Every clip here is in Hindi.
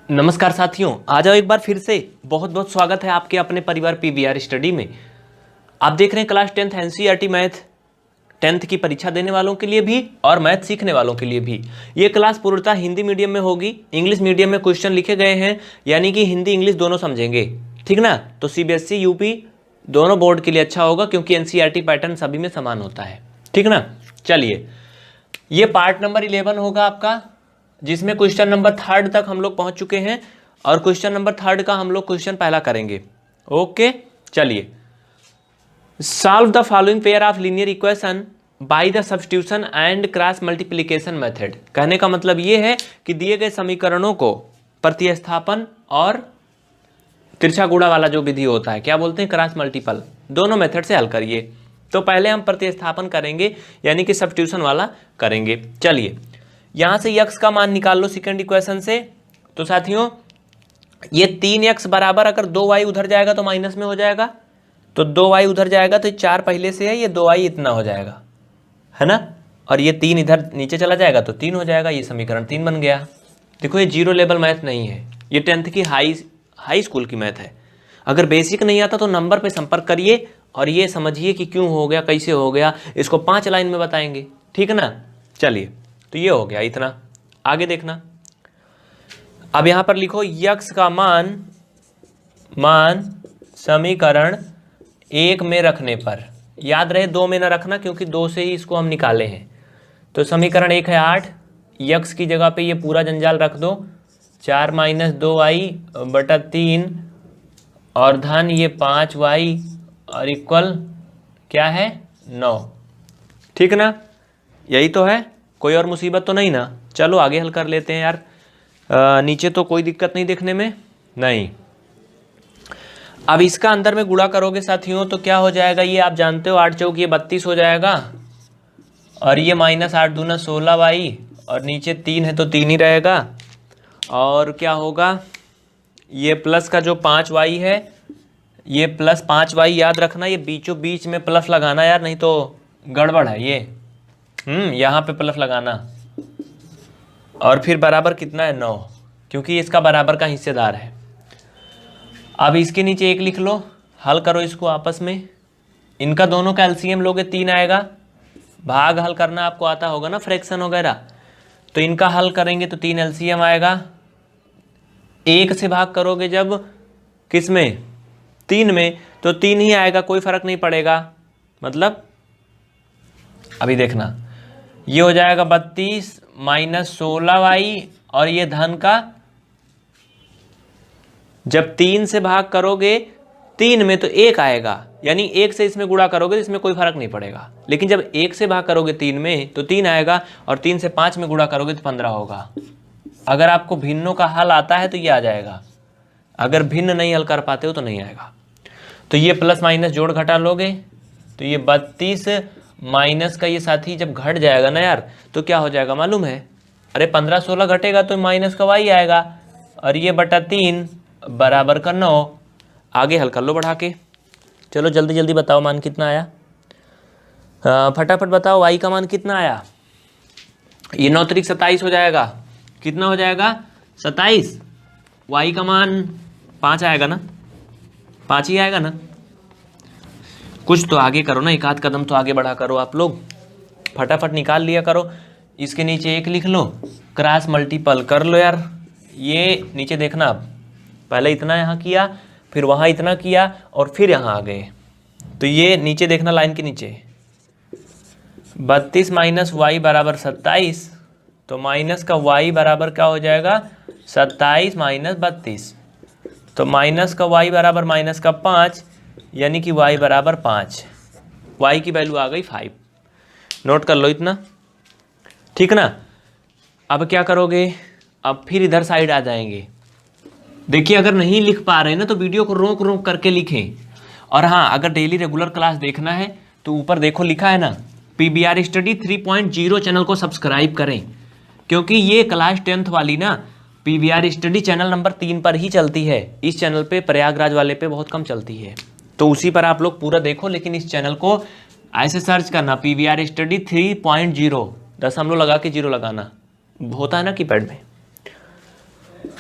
नमस्कार साथियों, आ जाओ एक बार फिर से। बहुत बहुत स्वागत है आपके अपने परिवार पीवीआर स्टडी में। आप देख रहे हैं class 10th NCERT math 10th की परीक्षा देने वालों के लिए भी और मैथ सीखने वालों के लिए भी। ये क्लास पूर्णतः हिंदी मीडियम में होगी। इंग्लिश मीडियम में क्वेश्चन लिखे गए हैं, यानी कि हिंदी इंग्लिश दोनों समझेंगे, ठीक ना। तो सीबीएसई यूपी दोनों बोर्ड के लिए अच्छा होगा, क्योंकि एनसीईआरटी पैटर्न सभी में समान होता है, ठीक ना। चलिए, ये पार्ट नंबर 11 होगा आपका, जिसमें क्वेश्चन नंबर 3 तक हम लोग पहुंच चुके हैं और क्वेश्चन नंबर 3 का हम लोग क्वेश्चन पहला करेंगे। ओके, चलिए। Solve the following pair of linear equation by the substitution and cross multiplication method. कहने का मतलब ये है कि दिए गए समीकरणों को प्रतिस्थापन और तिरछा गुणा वाला जो विधि होता है, क्या बोलते हैं, क्रॉस मल्टीपल, दोनों मेथड से हल करिए। तो पहले हम प्रतिस्थापन करेंगे, यानी कि सब्स्टिट्यूशन वाला करेंगे। चलिए, यहां से x का मान निकाल लो सेकंड इक्वेशन से। तो साथियों, ये 3x बराबर, अगर 2y उधर जाएगा तो माइनस में हो जाएगा, तो 2y उधर जाएगा तो 4 पहले से है, ये 2y इतना हो जाएगा, है ना। और ये 3 इधर नीचे चला जाएगा तो 3 हो जाएगा। ये समीकरण 3 बन गया। देखो, ये जीरो लेवल मैथ नहीं है, ये 10th की हाई स्कूल की मैथ है। अगर बेसिक नहीं आता तो नंबर पे संपर्क करिए और ये समझिए कि क्यों हो गया, कैसे हो गया, इसको 5 लाइन में बताएंगे, ठीक है ना। चलिए, तो ये हो गया इतना। आगे देखना, अब यहां पर लिखो x का मान समीकरण 1 में रखने पर, याद रहे 2 में ना रखना, क्योंकि 2 से ही इसको हम निकाले हैं। तो समीकरण 1 है 8, x की जगह पे ये पूरा जंजाल रख दो, 4 - 2y/3 और धन ये 5y और इक्वल क्या है, 9, ठीक ना। यही तो है, कोई और मुसीबत तो नहीं ना। चलो आगे हल कर लेते हैं यार। नीचे तो कोई दिक्कत नहीं देखने में, नहीं। अब इसका अंदर में गुणा करोगे साथियों तो क्या हो जाएगा, ये आप जानते हो, 8 चौक ये 32 हो जाएगा, और ये -8 दूना 16y, और नीचे 3 है तो 3 ही रहेगा। और क्या होगा, ये प्लस का जो 5y है, ये प्लस 5y, याद रखना ये बीचों बीच में प्लस लगाना यार, नहीं तो गड़बड़ है ये। यहाँ पे प्लस लगाना, और फिर बराबर कितना है, 9, क्योंकि इसका बराबर का हिस्सेदार है। अब इसके नीचे 1 लिख लो, हल करो इसको आपस में। इनका दोनों का एलसीएम लोगे 3 आएगा। भाग हल करना आपको आता होगा ना, फ्रैक्शन वगैरह, तो इनका हल करेंगे तो 3 एलसीएम आएगा। 1 से भाग करोगे जब किस में, 3 में, तो 3 ही आएगा, कोई फर्क नहीं पड़ेगा। मतलब अभी देखना, ये हो जाएगा 32 - 16y, और ये धन का, जब 3 से भाग करोगे 3 में तो 1 आएगा, यानी 1 से इसमें गुणा करोगे तो इसमें कोई फर्क नहीं पड़ेगा। लेकिन जब 1 से भाग करोगे 3 में तो 3 आएगा, और 3 से 5 में गुणा करोगे तो 15 होगा। अगर आपको भिन्नों का हल आता है तो ये आ जाएगा, अगर भिन्न नहीं हल कर पाते हो तो नहीं आएगा। तो ये प्लस माइनस जोड़ घटा लोगे तो ये 32 माइनस का ये साथी जब घट जाएगा ना यार, तो क्या हो जाएगा मालूम है, अरे 15-16 घटेगा तो माइनस का y आएगा, और ये बटा 3 बराबर का 9। आगे हल कर लो बढ़ा के। चलो जल्दी जल्दी बताओ मान कितना आया, फटाफट बताओ, y का मान कितना आया। ये 9 × 27 हो जाएगा। कितना हो जाएगा, 27। y का मान 5 आएगा ना, 5 ही आएगा ना। कुछ तो आगे करो ना, एक आध कदम तो आगे बढ़ा करो आप लोग, फटाफट निकाल लिया करो। इसके नीचे 1 लिख लो, क्रॉस मल्टीपल कर लो यार। ये नीचे देखना, अब पहले इतना यहाँ किया, फिर वहाँ इतना किया, और फिर यहाँ आ गए। तो ये नीचे देखना, लाइन के नीचे 32 - y बराबर 27, तो माइनस का y बराबर क्या हो जाएगा, 27 - 32, तो माइनस का y बराबर माइनस का 5, यानी कि y बराबर 5। y की वैल्यू आ गई 5। नोट कर लो इतना, ठीक ना। अब क्या करोगे, अब फिर इधर साइड आ जाएंगे। देखिए, अगर नहीं लिख पा रहे ना तो वीडियो को रोक रोक करके लिखें। और हाँ, अगर डेली रेगुलर क्लास देखना है तो ऊपर देखो लिखा है ना, पीवीआर स्टडी 3.0 चैनल को सब्सक्राइब करें, क्योंकि ये क्लास 10th वाली ना पीवीआर स्टडी चैनल नंबर 3 पर ही चलती है। इस चैनल पे, प्रयागराज वाले पे बहुत कम चलती है, तो उसी पर आप लोग पूरा देखो। लेकिन इस चैनल को ऐसे सर्च करना, पीवीआर स्टडी 3.0, दशमलव लगा के 0 लगाना, होता है ना कीपैड में।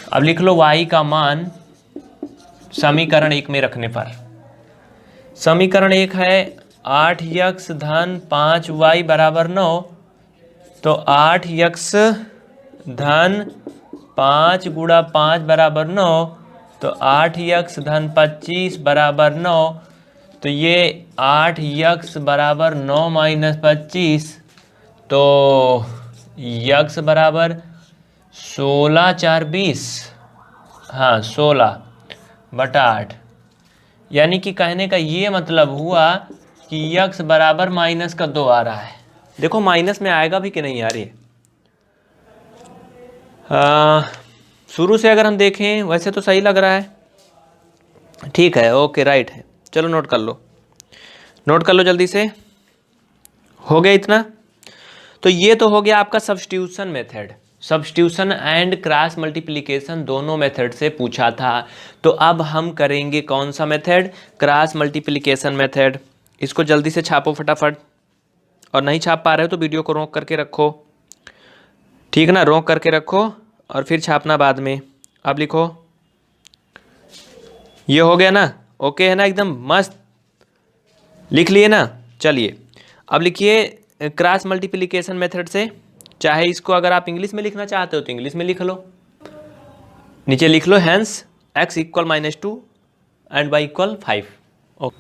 अब लिख लो y का मान समीकरण 1 में रखने पर, समीकरण 1 है 8x धन 5y बराबर 9, तो 8x धन 5 गुणा 5 बराबर 9, तो 8x धन 25 बराबर 9, तो ये 8x बराबर 9 माइनस 25, तो x बराबर 16 4 20, हाँ 16 बटा 8। यानी कि कहने का ये मतलब हुआ कि x बराबर माइनस का 2 आ रहा है। देखो माइनस में आएगा भी कि नहीं यार ये, शुरू से अगर हम देखें वैसे तो सही लग रहा है, ठीक है, ओके राइट है। चलो नोट कर लो, नोट कर लो जल्दी से। हो गया इतना? तो ये तो हो गया आपका substitution method. Substitution and cross multiplication दोनों मेथड से पूछा था। तो अब हम करेंगे कौन सा मेथड? Cross multiplication method. इसको जल्दी से छापो फटाफट, और नहीं छाप पा रहे हो तो वीडियो को रोक करके रखो, ठीक ना, रोक करके रखो और फिर छापना बाद में। अब लिखो, ये हो गया ना, ओके है ना, एकदम मस्त लिख लिए ना। चलिए अब लिखिए क्रॉस मल्टीप्लिकेशन मेथड से, चाहे इसको अगर आप इंग्लिश में लिखना चाहते हो तो इंग्लिश में लिख लो, नीचे लिख लो hence x equal -2 and y equal 5। Okay,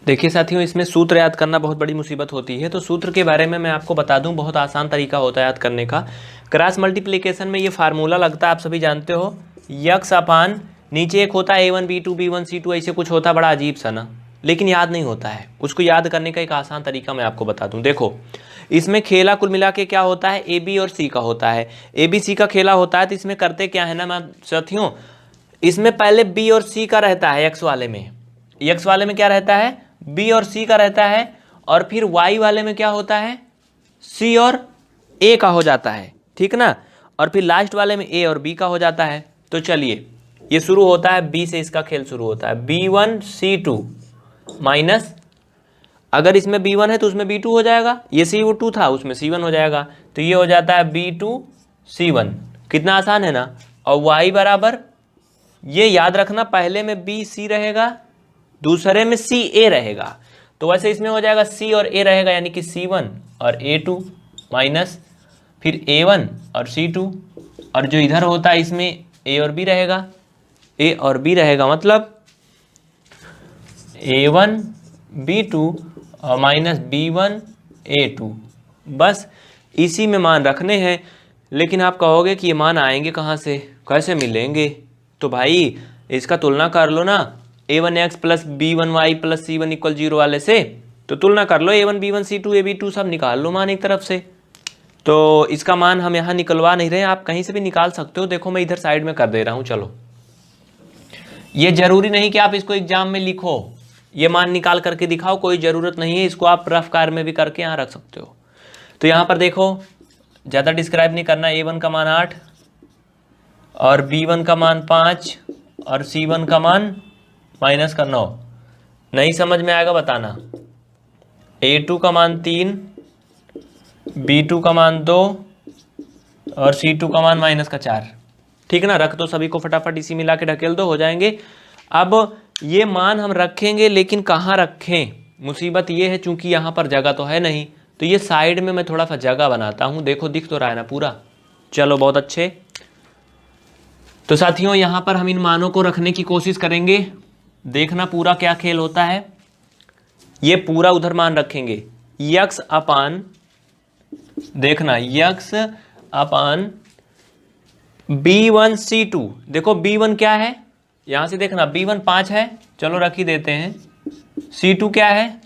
देखिए साथियों, इसमें सूत्र याद करना बहुत बड़ी मुसीबत होती है, तो सूत्र के बारे में मैं आपको बता दूं, बहुत आसान तरीका होता है याद करने का। क्रॉस मल्टीप्लिकेशन में ये फार्मूला लगता है, आप सभी जानते हो, यक्स अपान नीचे एक होता है a1 b2 b1 c2, ऐसे कुछ होता है बड़ा अजीब सा ना, लेकिन याद नहीं होता है। उसको याद करने का एक आसान तरीका मैं आपको बता दूं। देखो इसमें खेला कुल मिला के क्या होता है, ए बी और सी का होता है। ए बी सी का खेला होता है, तो इसमें करते क्या है ना मैं साथियों, इसमें पहले बी और सी का रहता है, एक्स वाले में, एक्स वाले में क्या रहता है, बी और सी का रहता है, और फिर वाई वाले में क्या होता है, सी और ए का हो जाता है, ठीक ना, और फिर लास्ट वाले में ए और बी का हो जाता है। तो चलिए ये शुरू होता है बी से, इसका खेल शुरू होता है b1 c2 माइनस, अगर इसमें b1 है तो उसमें b2 हो जाएगा, ये c2 था उसमें c1 हो जाएगा, तो ये हो जाता है b2 c1। कितना आसान है ना। और y बराबर, ये याद रखना, पहले में b c रहेगा, दूसरे में c a रहेगा, तो वैसे इसमें हो जाएगा c और a रहेगा, यानी कि c1 और a2 माइनस फिर a1 और c2, और जो इधर होता है इसमें a और b रहेगा, a और b रहेगा, मतलब a1 b2 और माइनस b1 a2, बस इसी में मान रखने हैं। लेकिन आप कहोगे कि ये मान आएंगे कहाँ से, कैसे मिलेंगे? तो भाई इसका तुलना कर लो ना, a1x plus b1y plus c1 equal 0 वाले से, तो तुलना कर लो, a1 b1 c2 ab2 सब निकाल लो मान एक तरफ से। तो इसका मान हम यहाँ निकलवा नहीं रहे, आप कहीं से भी निकाल सकते हो। देखो मैं इधर साइड में कर दे रहा हूँ। चलो, ये जरूरी नहीं कि आप इसको एग्जाम में लिखो, ये मान निकाल करके दिखाओ, कोई ज़रूरत नहीं है, इसको आप रफ कार में भी करके यहाँ रख सकते हो। तो यहाँ पर देखो, ज़्यादा डिस्क्राइब नहीं करना, a1 का मान 8 और b1 का मान 5 और c1 का मान माइनस का 9। नहीं समझ में आएगा बताना। a2 का मान 3, b2 का मान 2 और c2 का मान माइनस का 4, ठीक ना। रख दो सभी को फटाफट, इसी मिला के ढकेल दो, हो जाएंगे। अब ये मान हम रखेंगे, लेकिन कहाँ रखें, मुसीबत ये है चूंकि यहाँ पर जगह तो है नहीं, तो ये साइड में मैं थोड़ा सा जगह बनाता हूँ। देखो दिख तो रहा है ना पूरा। चलो बहुत अच्छे। तो साथियों यहाँ पर हम इन मानों को रखने की कोशिश करेंगे, देखना पूरा क्या खेल होता है। ये पूरा उधर मान रखेंगे, यक्स अपान, देखना यक्स अपान b1 c2। देखो b1 क्या है, यहां से देखना b1 5 है, चलो रख ही देते हैं। c2 क्या है,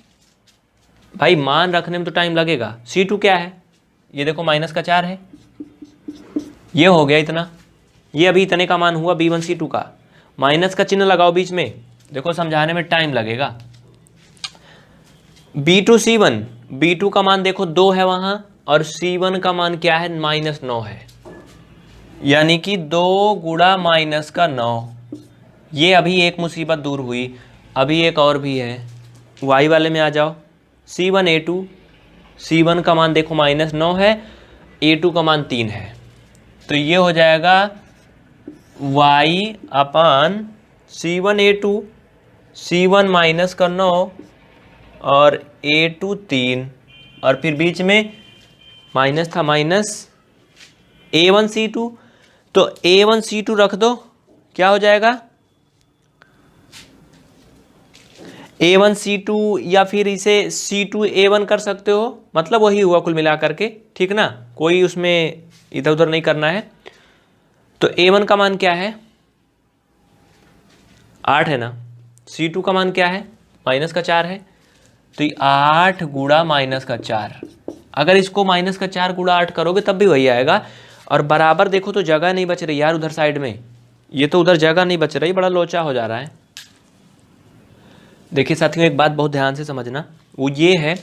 भाई मान रखने में तो टाइम लगेगा। c2 क्या है, ये देखो माइनस का 4 है। ये हो गया इतना, ये अभी इतने का मान हुआ b1 c2 का। माइनस का चिन्ह लगाओ बीच में, देखो समझाने में टाइम लगेगा। b2 c1, b2 का मान देखो 2 है वहां, और c1 का मान क्या है, -9 है, यानी कि 2 गुणा माइनस का 9। ये अभी एक मुसीबत दूर हुई, अभी एक और भी है। y वाले में आ जाओ, c1 a2, c1 का मान देखो -9 है, a2 का मान 3 है, तो ये हो जाएगा y अपान C1A2, C1 माइनस का 9 और A2 3, और फिर बीच में माइनस था, माइनस A1C2। तो A1C2 रख दो, क्या हो जाएगा A1C2, या फिर इसे C2A1 कर सकते हो, मतलब वही हुआ कुल मिला करके, ठीक ना, कोई उसमें इधर उधर नहीं करना है। तो A1 का मान क्या है 8 है ना, C2 का मान क्या है माइनस का 4 है, तो ये 8 गुणा माइनस का 4, अगर इसको माइनस का 4 गुणा 8 करोगे तब भी वही आएगा। और बराबर देखो तो जगह नहीं बच रही यार उधर साइड में, ये तो उधर जगह नहीं बच रही, बड़ा लोचा हो जा रहा है। देखिए साथियों एक बात बहुत ध्यान से समझना, वो ये है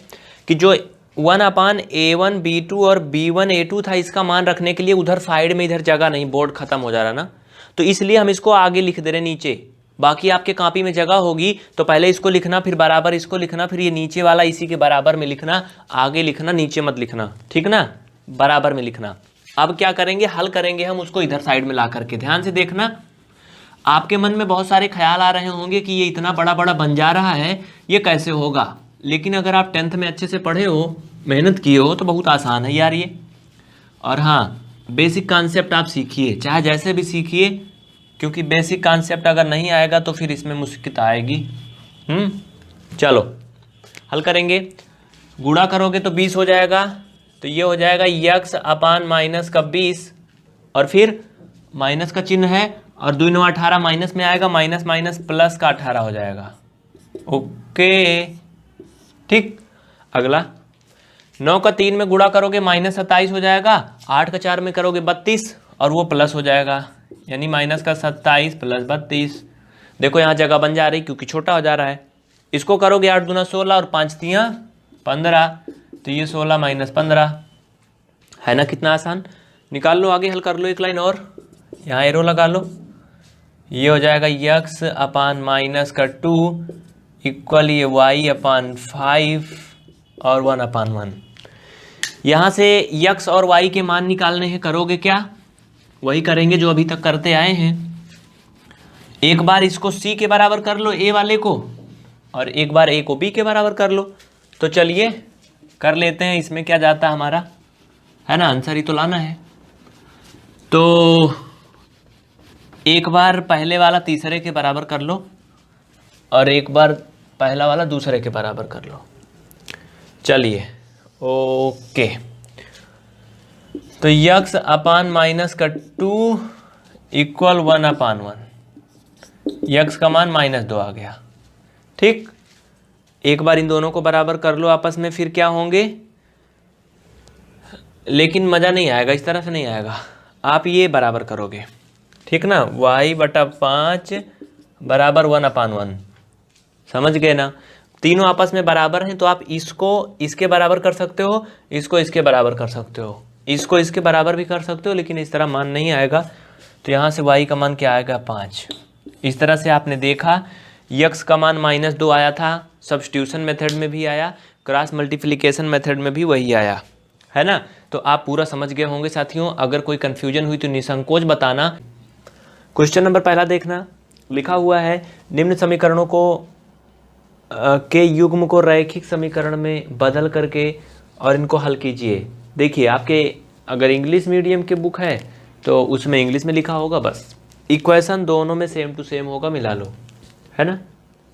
कि जो 1/A1B2 और B1A2 था, इसका मान रखने के लिए उधर साइड में इधर जगह नहीं, बोर्ड खत्म हो जा रहा ना, तो इसलिए हम इसको आगे लिख दे रहे नीचे। बाकी आपके कॉपी में जगह होगी तो पहले इसको लिखना, फिर बराबर इसको लिखना, फिर ये नीचे वाला इसी के बराबर में लिखना, आगे लिखना नीचे मत लिखना, ठीक ना, बराबर में लिखना। अब क्या करेंगे, हल करेंगे हम उसको इधर साइड में ला करके। ध्यान से देखना, आपके मन में बहुत सारे ख्याल आ रहे होंगे कि ये इतना बड़ा बड़ा बन जा रहा है, ये कैसे होगा, लेकिन अगर आप 10th में अच्छे से पढ़े हो, मेहनत किए हो, तो बहुत आसान है यार ये। और हाँ, बेसिक कॉन्सेप्ट आप सीखिए, चाहे जैसे भी सीखिए, क्योंकि बेसिक कॉन्सेप्ट अगर नहीं आएगा तो फिर इसमें मुश्किल आएगी। चलो हल करेंगे, गुणा करोगे तो 20 हो जाएगा, तो ये हो जाएगा x अपान माइनस का 20, और फिर माइनस का चिन्ह है, और 2 9 18 माइनस में आएगा, माइनस माइनस प्लस का 18 हो जाएगा। ओके ठीक। अगला 9 का 3 में गुणा करोगे माइनस 27 हो जाएगा, 8 का 4 में करोगे 32, और वो प्लस हो जाएगा, यानी माइनस का 27 प्लस 32। देखो यहाँ जगह बन जा रही क्योंकि छोटा हो जा रहा है। इसको करोगे 8 दूना 16 और 5 तियाँ 15, तो ये 16 माइनस 15 है ना, कितना आसान। निकाल लो, आगे हल कर लो, एक लाइन और यहाँ एरो लगा लो, ये हो जाएगा x अपान माइनस का 2 इक्वल ये y अपान 5 और 1/1। यहाँ से x और y के मान निकालने हैं, करोगे क्या, वही करेंगे जो अभी तक करते आए हैं। एक बार इसको c के बराबर कर लो a वाले को, और एक बार a को b के बराबर कर लो। तो चलिए कर लेते हैं, इसमें क्या जाता है हमारा, है ना, आंसर ही तो लाना है। तो एक बार पहले वाला तीसरे के बराबर कर लो, और एक बार पहला वाला दूसरे के बराबर कर लो। चलिए ओके, तो x अपान माइनस का 2 इक्वल 1/1, x का मान -2 आ गया। ठीक, एक बार इन दोनों को बराबर कर लो आपस में, फिर क्या होंगे, लेकिन मज़ा नहीं आएगा, इस तरह से नहीं आएगा, आप ये बराबर करोगे, ठीक ना, y/5 बराबर 1/1, समझ गए ना। तीनों आपस में बराबर हैं, तो आप इसको इसके बराबर कर सकते हो, इसको इसके बराबर कर सकते हो, इसको इसके बराबर भी कर सकते हो, लेकिन इस तरह मान नहीं आएगा। तो यहाँ से y का मान क्या आएगा 5। इस तरह से आपने देखा, x का मान -2 आया था, सब्स्टिट्यूशन मेथड में भी आया, क्रॉस मल्टीप्लिकेशन मेथड में भी वही आया, है ना। तो आप पूरा समझ गए होंगे साथियों। अगर कोई कन्फ्यूजन हुई तो निसंकोच बताना। क्वेश्चन नंबर पहला देखना, लिखा हुआ है निम्न समीकरणों को के युग्म को रैखिक समीकरण में बदल करके और इनको हल कीजिए। देखिए आपके अगर इंग्लिश मीडियम के बुक है तो उसमें इंग्लिश में लिखा होगा, बस इक्वेशन दोनों में सेम टू सेम होगा, मिला लो, है ना।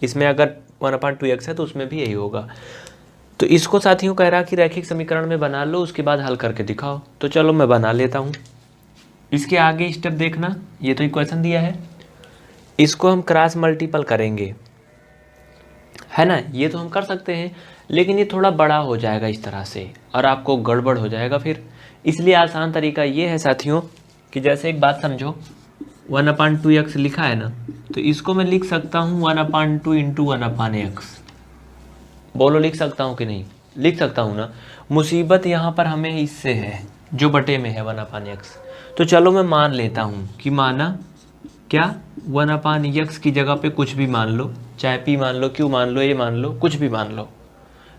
इसमें अगर 1/2x है तो उसमें भी यही होगा। तो इसको साथियों कह रहा कि रैखिक समीकरण में बना लो, उसके बाद हल करके दिखाओ। तो चलो मैं बना लेता हूँ। इसके आगे स्टेप देखना, ये तो इक्वेशन दिया है, इसको हम क्रॉस मल्टीपल करेंगे, है ना। ये तो हम कर सकते हैं, लेकिन ये थोड़ा बड़ा हो जाएगा इस तरह से और आपको गड़बड़ हो जाएगा फिर। इसलिए आसान तरीका ये है साथियों कि जैसे एक बात समझो, 1/2x लिखा है ना, तो इसको मैं लिख सकता हूँ 1/2 इंटू 1/x। बोलो लिख सकता हूँ कि नहीं, लिख सकता हूँ ना। मुसीबत यहाँ पर हमें इससे है जो बटे में है 1/x। तो चलो मैं मान लेता हूँ कि माना क्या, 1/x की जगह पे कुछ भी मान लो, चाहे p मान लो, q मान लो, a मान लो, कुछ भी मान लो।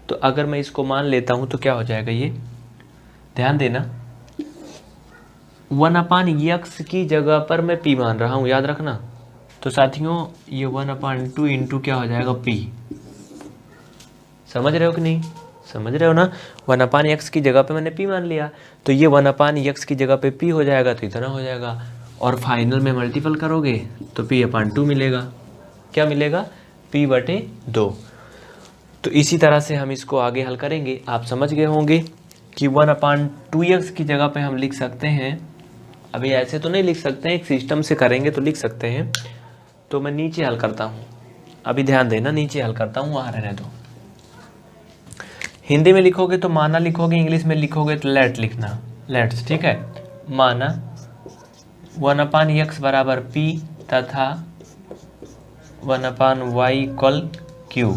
तो अगर मैं इसको मान लेता हूँ तो क्या हो जाएगा, ये ध्यान देना, 1/x की जगह पर मैं p मान रहा हूँ, याद रखना। तो साथियों ये 1/2 इंटू क्या हो जाएगा p। समझ रहे हो कि नहीं? समझ रहे हो ना? 1/x की जगह पे मैंने p मान लिया, तो ये 1/x की जगह पे p हो जाएगा, तो इतना हो जाएगा। और फाइनल में मल्टीपल करोगे तो p/2 मिलेगा। क्या मिलेगा? p/2। तो इसी तरह से हम इसको आगे हल करेंगे। आप समझ गए होंगे कि 1/2x की जगह पे हम लिख सकते हैं, अभी ऐसे तो नहीं लिख सकते हैं, एक सिस्टम से करेंगे तो लिख सकते हैं। तो मैं नीचे हल करता हूँ, अभी ध्यान देना, नीचे हल करता हूँ, वहाँ रहने दो। हिंदी में लिखोगे तो माना लिखोगे, इंग्लिश में लिखोगे तो लेट लिखना, लेट्स, ठीक है। माना 1/x बराबर p तथा 1/y इक्वल q,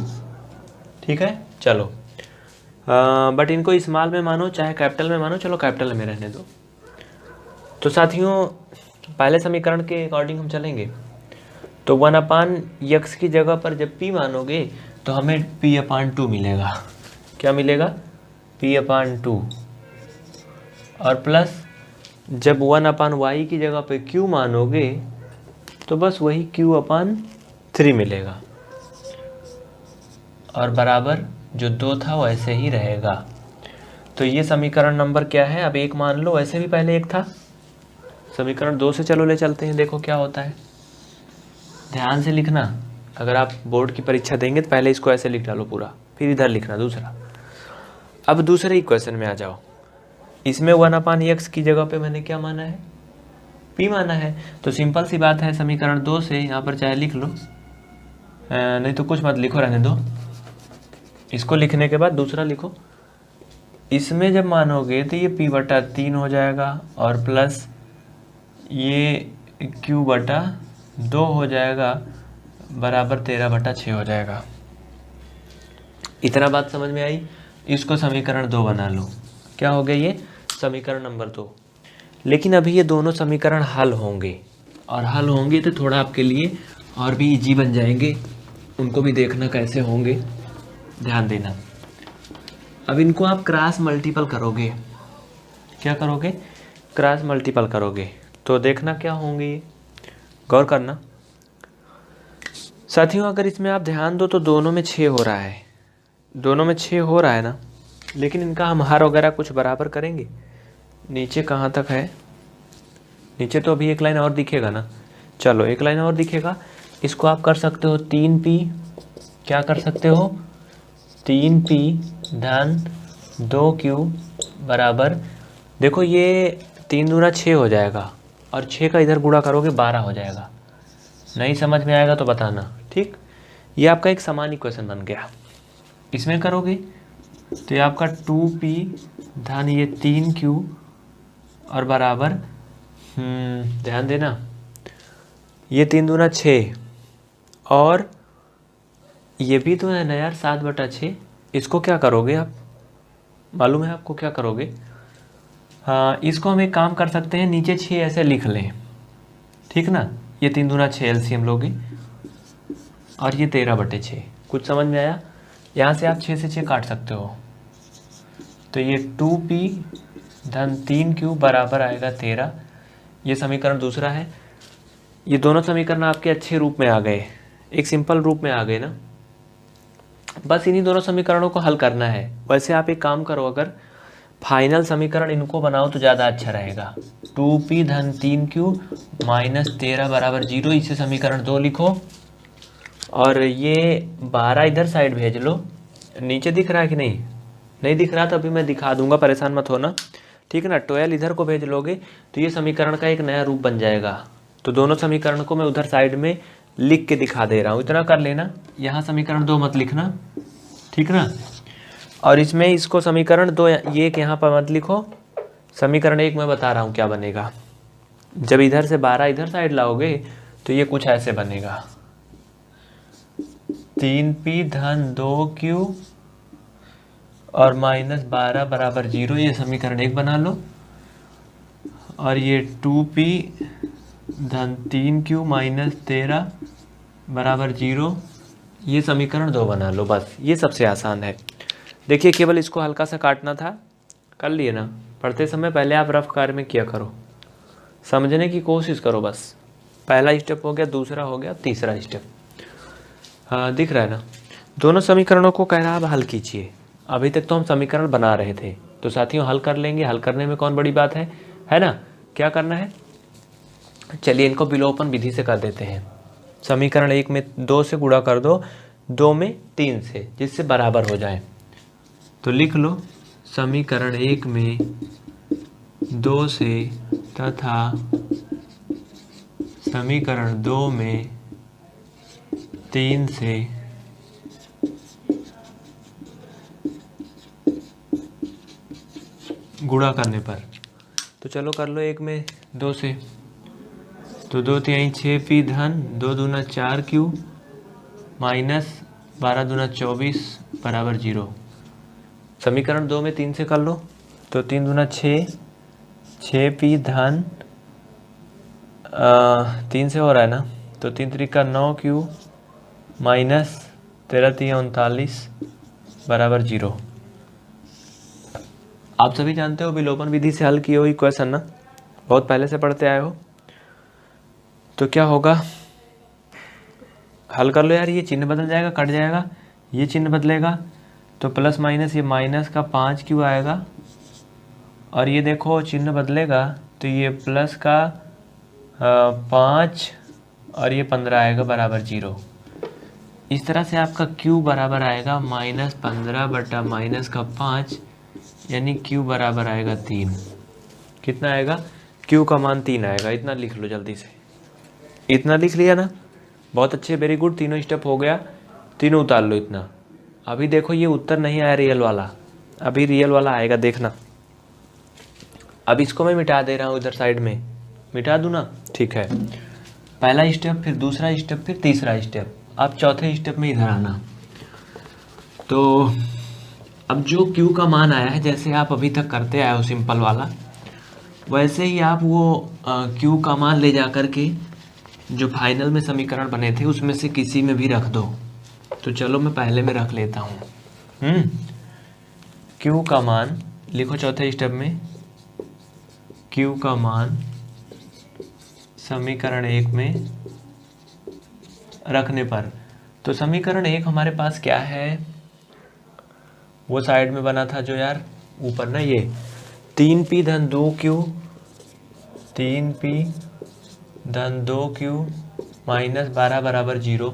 ठीक है। चलो बट इनको स्मॉल में मानो चाहे कैपिटल में मानो, चलो कैपिटल में रहने दो। तो साथियों पहले समीकरण के अकॉर्डिंग हम चलेंगे। तो 1/x की जगह पर जब p मानोगे तो हमें p/2 मिलेगा। क्या मिलेगा? p/2। और प्लस जब 1/y की जगह पे q मानोगे तो बस वही q/3 मिलेगा। और बराबर जो 2 था वैसे ही रहेगा। तो ये समीकरण नंबर क्या है? अब 1 मान लो, वैसे भी पहले 1 था। समीकरण 2 से चलो ले चलते हैं, देखो क्या होता है। ध्यान से लिखना, अगर आप बोर्ड की परीक्षा देंगे तो पहले इसको ऐसे लिख डालो पूरा, फिर इधर लिखना दूसरा। अब दूसरे इक्वेशन में आ जाओ। इसमें 1/x की जगह पे मैंने क्या माना है? p माना है। तो सिंपल सी बात है, समीकरण 2 से यहाँ पर चाहे लिख लो, नहीं तो कुछ मत लिखो, रहने दो। इसको लिखने के बाद दूसरा लिखो। इसमें जब मानोगे तो ये p/3 हो जाएगा और प्लस ये q/2 हो जाएगा, बराबर 13/6 हो जाएगा। इतना बात समझ में आई? इसको समीकरण 2 बना लो। क्या हो गया? ये समीकरण नंबर 2। लेकिन अभी ये दोनों समीकरण हल होंगे, और हल होंगे तो थोड़ा आपके लिए और भी इजी बन जाएंगे, उनको भी देखना कैसे होंगे, ध्यान देना। अब इनको आप क्रॉस मल्टीपल करोगे। क्या करोगे? क्रॉस मल्टीपल करोगे तो देखना क्या होंगे ये, गौर करना साथियों। अगर इसमें आप ध्यान दो तो दोनों में 6 हो रहा है, दोनों में 6 हो रहा है ना। लेकिन इनका हम हर वगैरह कुछ बराबर करेंगे। नीचे कहाँ तक है? नीचे तो अभी एक लाइन और दिखेगा ना। चलो एक लाइन और दिखेगा। इसको आप कर सकते हो 3p, क्या कर सकते हो? 3p धन 2q बराबर, देखो ये 3 दूना 6 हो जाएगा, और 6 का इधर गुणा करोगे 12 हो जाएगा। नहीं समझ में आएगा तो बताना, ठीक। ये आपका एक समान इक्वेशन बन गया। इसमें करोगे तो ये आपका 2p धन ये 3q और बराबर, ध्यान देना, ये 3 दूना 6 और ये भी तो है ना यार 7/6। इसको क्या करोगे आप? मालूम है आपको क्या करोगे? हाँ, इसको हम एक काम कर सकते हैं, नीचे 6 ऐसे लिख लें, ठीक ना। ये 3 दूना 6 एलसीएम लोगे और ये 13/6। कुछ समझ में आया? यहाँ से आप 6 से 6 काट सकते हो। तो ये 2p धन 3q बराबर आएगा 13। ये समीकरण दूसरा है। ये दोनों समीकरण आपके अच्छे रूप में आ गए, एक सिंपल रूप में आ गए ना। बस इन्हीं दोनों समीकरणों को हल करना है। वैसे आप एक काम करो, अगर फाइनल समीकरण इनको बनाओ तो ज़्यादा अच्छा रहेगा। 2p धन 3q माइनस 13 बराबर 0, इसे समीकरण 2 लिखो। और ये 12 इधर साइड भेज लो। नीचे दिख रहा है कि नहीं? नहीं दिख रहा तो अभी मैं दिखा दूंगा, परेशान मत होना, ठीक है ना। 12 इधर को भेज लोगे तो ये समीकरण का एक नया रूप बन जाएगा। तो दोनों समीकरण को मैं उधर साइड में लिख के दिखा दे रहा हूँ, इतना कर लेना। यहाँ समीकरण 2 मत लिखना, ठीक ना। और इसमें इसको समीकरण 2 ये एक यहाँ पर मत लिखो। समीकरण 1 मैं बता रहा हूँ क्या बनेगा। जब इधर से 12 इधर साइड लाओगे तो ये कुछ ऐसे बनेगा, 3p धन 2q और माइनस 12 बराबर 0, ये समीकरण 1 बना लो। और ये 2p धन 3q माइनस 13 बराबर 0, ये समीकरण 2 बना लो। बस ये सबसे आसान है। देखिए केवल इसको हल्का सा काटना था, कर लिए ना। पढ़ते समय पहले आप रफ कार्य में किया करो। समझने की कोशिश करो बस। पहला स्टेप हो गया, दूसरा हो गया, तीसरा स्टेप। हाँ दिख रहा है ना। दोनों समीकरणों को कह रहा है अब हल कीजिए। अभी तक तो हम समीकरण बना रहे थे, तो साथियों हल कर लेंगे। हल करने में कौन बड़ी बात है ना। क्या करना है, चलिए इनको विलोपन विधि से कर देते हैं। समीकरण 1 में 2 से गुणा कर दो, 2 में 3 से, जिससे बराबर हो जाए। तो लिख लो समीकरण 1 में 2 से तथा समीकरण 2 में 3 से गुणा करने पर। तो चलो कर लो 1 में 2 से, तो 2 तिहाई 6 पी धन 2 दूना 4 क्यू माइनस 12 दूना 24 बराबर 0। समीकरण 2 में 3 से कर लो, तो 3 दूना 6 पी धन 3 से हो रहा है ना, तो 3 त्रिका 9 क्यू माइनस 13 तिया 39 बराबर 0। आप सभी जानते हो विलोपन विधि से हल किए हुई क्वेश्चन ना, बहुत पहले से पढ़ते आए हो। तो क्या होगा, हल कर लो यार। ये चिन्ह बदल जाएगा, कट जाएगा, ये चिन्ह बदलेगा, तो प्लस माइनस, ये माइनस का 5 क्यों आएगा, और ये देखो चिन्ह बदलेगा तो ये प्लस का 5 और ये 15 आएगा बराबर 0। इस तरह से आपका q बराबर आएगा -15 बटा माइनस का 5, यानी q बराबर आएगा 3। कितना आएगा, q का मान 3 आएगा। इतना लिख लो जल्दी से, इतना लिख लिया ना, बहुत अच्छे, वेरी गुड। तीनों स्टेप हो गया, तीनों उतार लो इतना। अभी देखो ये उत्तर नहीं आया रियल वाला, अभी रियल वाला आएगा, देखना। अब इसको मैं मिटा दे रहा हूँ, इधर साइड में मिटा दूँ ना, ठीक है। पहला स्टेप, फिर दूसरा स्टेप, फिर तीसरा स्टेप। अब चौथे स्टेप में इधर आना। तो अब जो Q का मान आया है, जैसे आप अभी तक करते आए हो सिंपल वाला, वैसे ही आप वो Q का मान ले जा कर के जो फाइनल में समीकरण बने थे उसमें से किसी में भी रख दो। तो चलो मैं पहले में रख लेता हूँ। Q का मान लिखो चौथे स्टेप में, Q का मान समीकरण 1 में रखने पर। तो समीकरण 1 हमारे पास क्या है, वो साइड में बना था जो यार ऊपर ना, ये 3p धन 2q, 3p धन 2q माइनस 12 बराबर 0।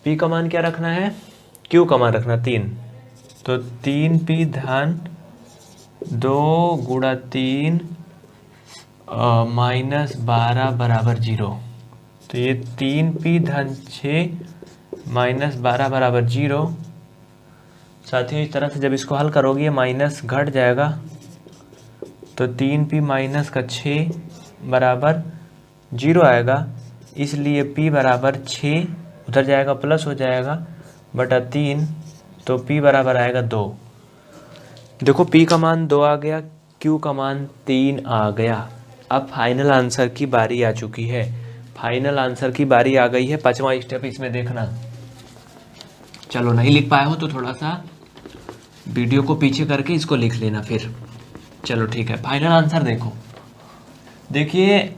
p का मान क्या रखना है, q का मान रखना 3। तो 3p धन 2 गुणा 3 माइनस 12 बराबर 0। तो ये 3p धन 6 माइनस 12 बराबर 0। साथियों इस तरह से जब इसको हल करोगे माइनस घट जाएगा, तो 3p माइनस का 6 बराबर 0 आएगा। इसलिए p बराबर 6 उधर जाएगा, प्लस हो जाएगा बटा 3, तो p बराबर आएगा 2। देखो p का मान 2 आ गया, q का मान 3 आ गया। अब फाइनल आंसर की बारी आ चुकी है, फाइनल आंसर की बारी आ गई है। 5वां स्टेप इसमें देखना। चलो नहीं लिख पाए हो तो थोड़ा सा वीडियो को पीछे करके इसको लिख लेना फिर। चलो ठीक है, फाइनल आंसर देखो। देखिए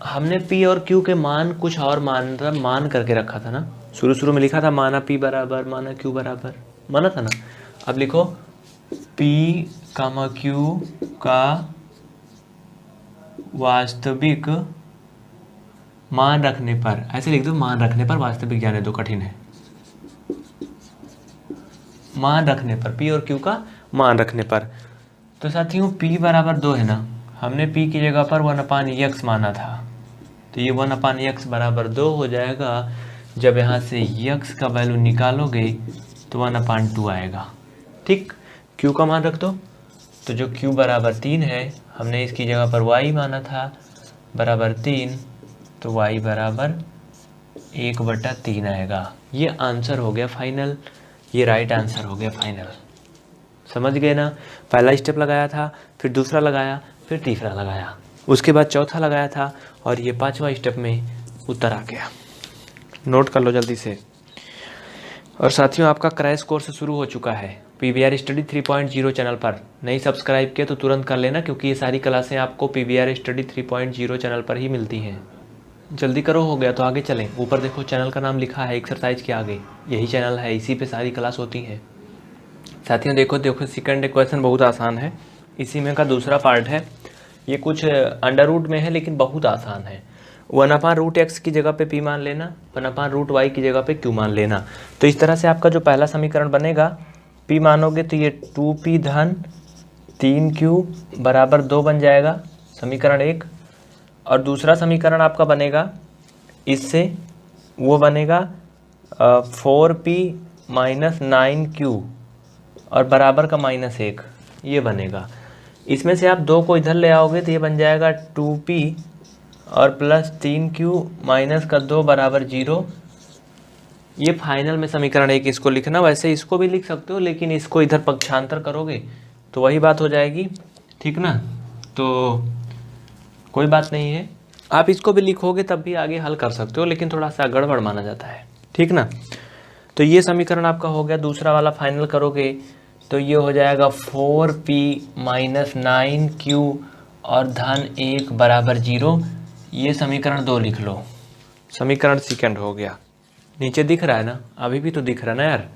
हमने p और q के मान कुछ और मान करके रखा था ना, शुरू में लिखा था माना p बराबर, माना q बराबर, माना था ना। अब लिखो p, q का वास्तविक मान रखने पर, ऐसे लिख दो, मान रखने पर, वास्तविक जाने दो, कठिन है। मान रखने पर, p और q का मान रखने पर। तो साथियों p बराबर 2 है ना, हमने p की जगह पर 1/x माना था, तो ये 1/x बराबर 2 हो जाएगा। जब यहाँ से x का वैल्यू निकालोगे तो 1/2 आएगा। ठीक, q का मान रख दो, तो जो q बराबर 3 है, हमने इसकी जगह पर y माना था बराबर 3, तो y बराबर 1/3 आएगा। ये आंसर हो गया फाइनल, ये राइट आंसर हो गया फाइनल। समझ गए ना, पहला स्टेप लगाया था, फिर दूसरा लगाया, फिर तीसरा लगाया, उसके बाद चौथा लगाया था, और ये 5वां स्टेप में उत्तर आ गया। नोट कर लो जल्दी से। और साथियों आपका क्रैश कोर्स शुरू हो चुका है। PVR स्टडी 3.0 चैनल पर नहीं सब्सक्राइब किया तो तुरंत कर लेना, क्योंकि ये सारी क्लासें आपको PVR स्टडी 3.0 चैनल पर ही मिलती हैं। जल्दी करो, हो गया तो आगे चलें। ऊपर देखो चैनल का नाम लिखा है एक्सरसाइज के आगे, यही चैनल है, इसी पे सारी क्लास होती हैं। साथियों देखो सेकंड क्वेश्चन बहुत आसान है, इसी में का दूसरा पार्ट है। ये कुछ अंडर रूट में है लेकिन बहुत आसान है। 1/√x की जगह पे p मान लेना, 1/√y की जगह पे q मान लेना। तो इस तरह से आपका जो पहला समीकरण बनेगा, p मानोगे तो ये 2p धन 3q बराबर 2 बन जाएगा, समीकरण 1। और दूसरा समीकरण आपका बनेगा इससे, वो बनेगा 4p माइनस 9q और बराबर का -1, ये बनेगा। इसमें से आप 2 को इधर ले आओगे तो ये बन जाएगा 2p और प्लस 3q माइनस का 2 बराबर 0। ये फाइनल में समीकरण 1 इसको लिखना। वैसे इसको भी लिख सकते हो, लेकिन इसको इधर पक्षांतर करोगे तो वही बात हो जाएगी, ठीक ना। तो कोई बात नहीं है, आप इसको भी लिखोगे तब भी आगे हल कर सकते हो, लेकिन थोड़ा सा गड़बड़ माना जाता है, ठीक ना। तो ये समीकरण आपका हो गया। दूसरा वाला फाइनल करोगे तो ये हो जाएगा 4p माइनस 9q और धन 1 बराबर 0। ये समीकरण 2 लिख लो, समीकरण सेकंड हो गया। नीचे दिख रहा है ना, अभी भी तो दिख रहा है ना यार।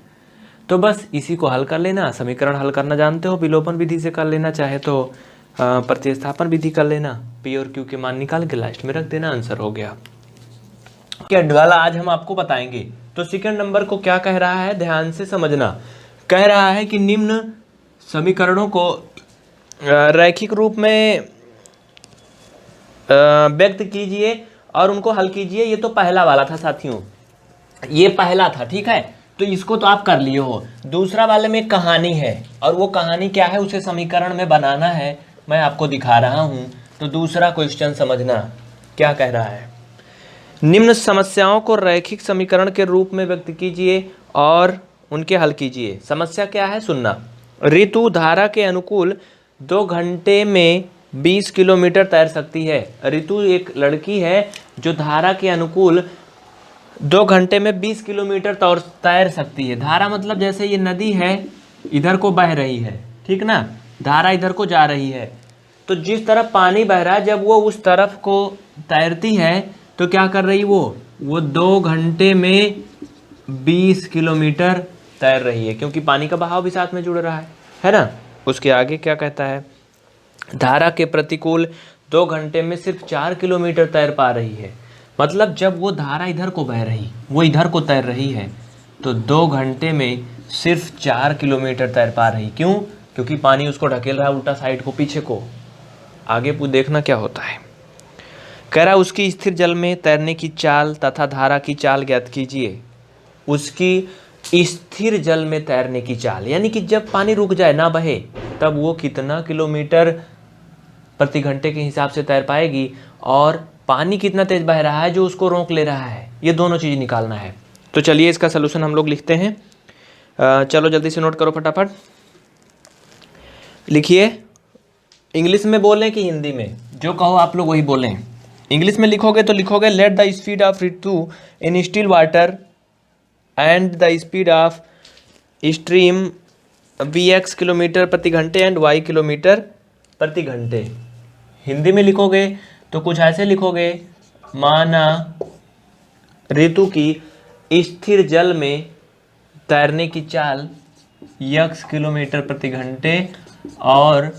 तो बस इसी को हल कर लेना। समीकरण हल करना जानते हो, विलोपन विधि से कर लेना, चाहे तो प्रतिस्थापन विधि कर लेना। p और q के मान निकाल के लास्ट में रख देना, आंसर हो गया। क्या वाला आज हम आपको बताएंगे। तो सेकंड नंबर को क्या कह रहा है, ध्यान से समझना। कह रहा है कि निम्न समीकरणों को रैखिक रूप में व्यक्त कीजिए और उनको हल कीजिए। ये तो पहला वाला था साथियों, ये पहला था, ठीक है। तो इसको तो आप कर लिए हो। दूसरा वाले में कहानी है, और वो कहानी क्या है उसे समीकरण में बनाना है, मैं आपको दिखा रहा हूं। तो दूसरा क्वेश्चन समझना क्या कह रहा है। निम्न समस्याओं को रैखिक समीकरण के रूप में व्यक्त कीजिए और उनके हल कीजिए। समस्या क्या है सुनना। ऋतु धारा के अनुकूल 2 घंटे में 20 किलोमीटर तैर सकती है। ऋतु एक लड़की है जो धारा के अनुकूल 2 घंटे में 20 किलोमीटर तैर सकती है। धारा मतलब जैसे ये नदी है, इधर को बह रही है, ठीक ना, धारा इधर को जा रही है। तो जिस तरफ पानी बह रहा है, जब वो उस तरफ को तैरती है तो क्या कर रही वो 2 घंटे में 20 किलोमीटर तैर रही है, क्योंकि पानी का बहाव भी साथ में जुड़ रहा है ना। उसके आगे क्या कहता है, धारा के प्रतिकूल 2 घंटे में सिर्फ 4 किलोमीटर तैर पा रही है। मतलब जब वो धारा इधर को बह रही, वो इधर को तैर रही है, तो 2 घंटे में सिर्फ 4 किलोमीटर तैर पा रही। क्यों? क्योंकि पानी उसको ढकेल रहा है उल्टा साइड को, पीछे को। आगे देखना क्या होता है। कह रहा उसकी स्थिर जल में तैरने की चाल तथा धारा की चाल ज्ञात कीजिए। उसकी स्थिर जल में तैरने की चाल, यानी कि जब पानी रुक जाए, ना बहे, तब वो कितना किलोमीटर प्रति घंटे के हिसाब से तैर पाएगी, और पानी कितना तेज बह रहा है जो उसको रोक ले रहा है। ये दोनों चीज़ निकालना है। तो चलिए इसका सलूशन हम लोग लिखते हैं। चलो जल्दी से नोट करो फटाफट, लिखिए। इंग्लिश में बोलें कि हिंदी में, जो कहो आप लोग वही बोलें। इंग्लिश में लिखोगे तो लिखोगे let the speed of Ritu in still water and the speed of stream vx kilometre प्रति घंटे एंड y किलोमीटर प्रति घंटे। हिंदी में लिखोगे तो कुछ ऐसे लिखोगे, माना ऋतु की स्थिर जल में तैरने की चाल x किलोमीटर प्रति घंटे और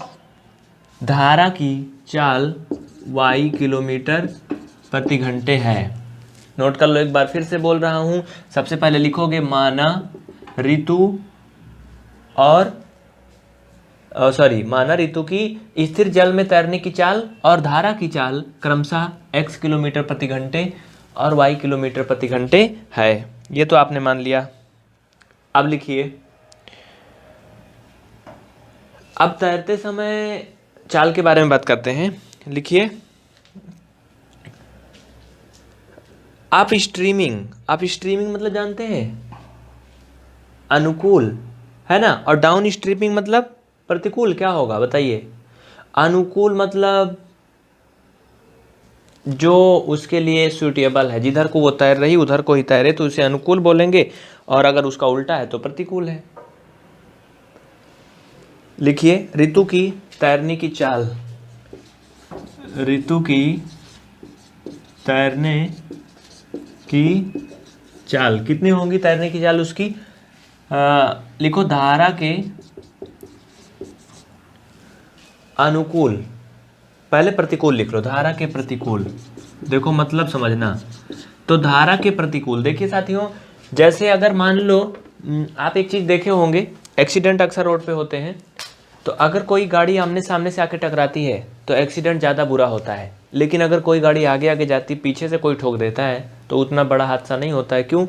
धारा की चाल y किलोमीटर प्रति घंटे है। नोट कर लो, एक बार फिर से बोल रहा हूं। सबसे पहले लिखोगे माना ऋतु माना ऋतु की स्थिर जल में तैरने की चाल और धारा की चाल क्रमशः x किलोमीटर प्रति घंटे और y किलोमीटर प्रति घंटे है। ये तो आपने मान लिया। अब लिखिए, अब तैरते समय चाल के बारे में बात करते हैं। लिखिए, आप स्ट्रीमिंग मतलब जानते हैं अनुकूल, है ना, और डाउन स्ट्रीमिंग मतलब प्रतिकूल। क्या होगा बताइए। अनुकूल मतलब जो उसके लिए सूटेबल है, जिधर को वो तैर रही उधर को ही तैरे तो उसे अनुकूल बोलेंगे, और अगर उसका उल्टा है तो प्रतिकूल है। लिखिए ऋतु की तैरने की चाल, ऋतु की तैरने की चाल कितनी होंगी तैरने की चाल उसकी? लिखो धारा के अनुकूल, पहले प्रतिकूल लिख लो, धारा के प्रतिकूल। देखो मतलब समझना, तो धारा के प्रतिकूल, देखिए साथियों, जैसे अगर मान लो आप एक चीज़ देखे होंगे, एक्सीडेंट अक्सर रोड पे होते हैं, तो अगर कोई गाड़ी आमने सामने से आके टकराती है तो एक्सीडेंट ज़्यादा बुरा होता है, लेकिन अगर कोई गाड़ी आगे आगे जाती, पीछे से कोई ठोक देता है तो उतना बड़ा हादसा नहीं होता है। क्यों?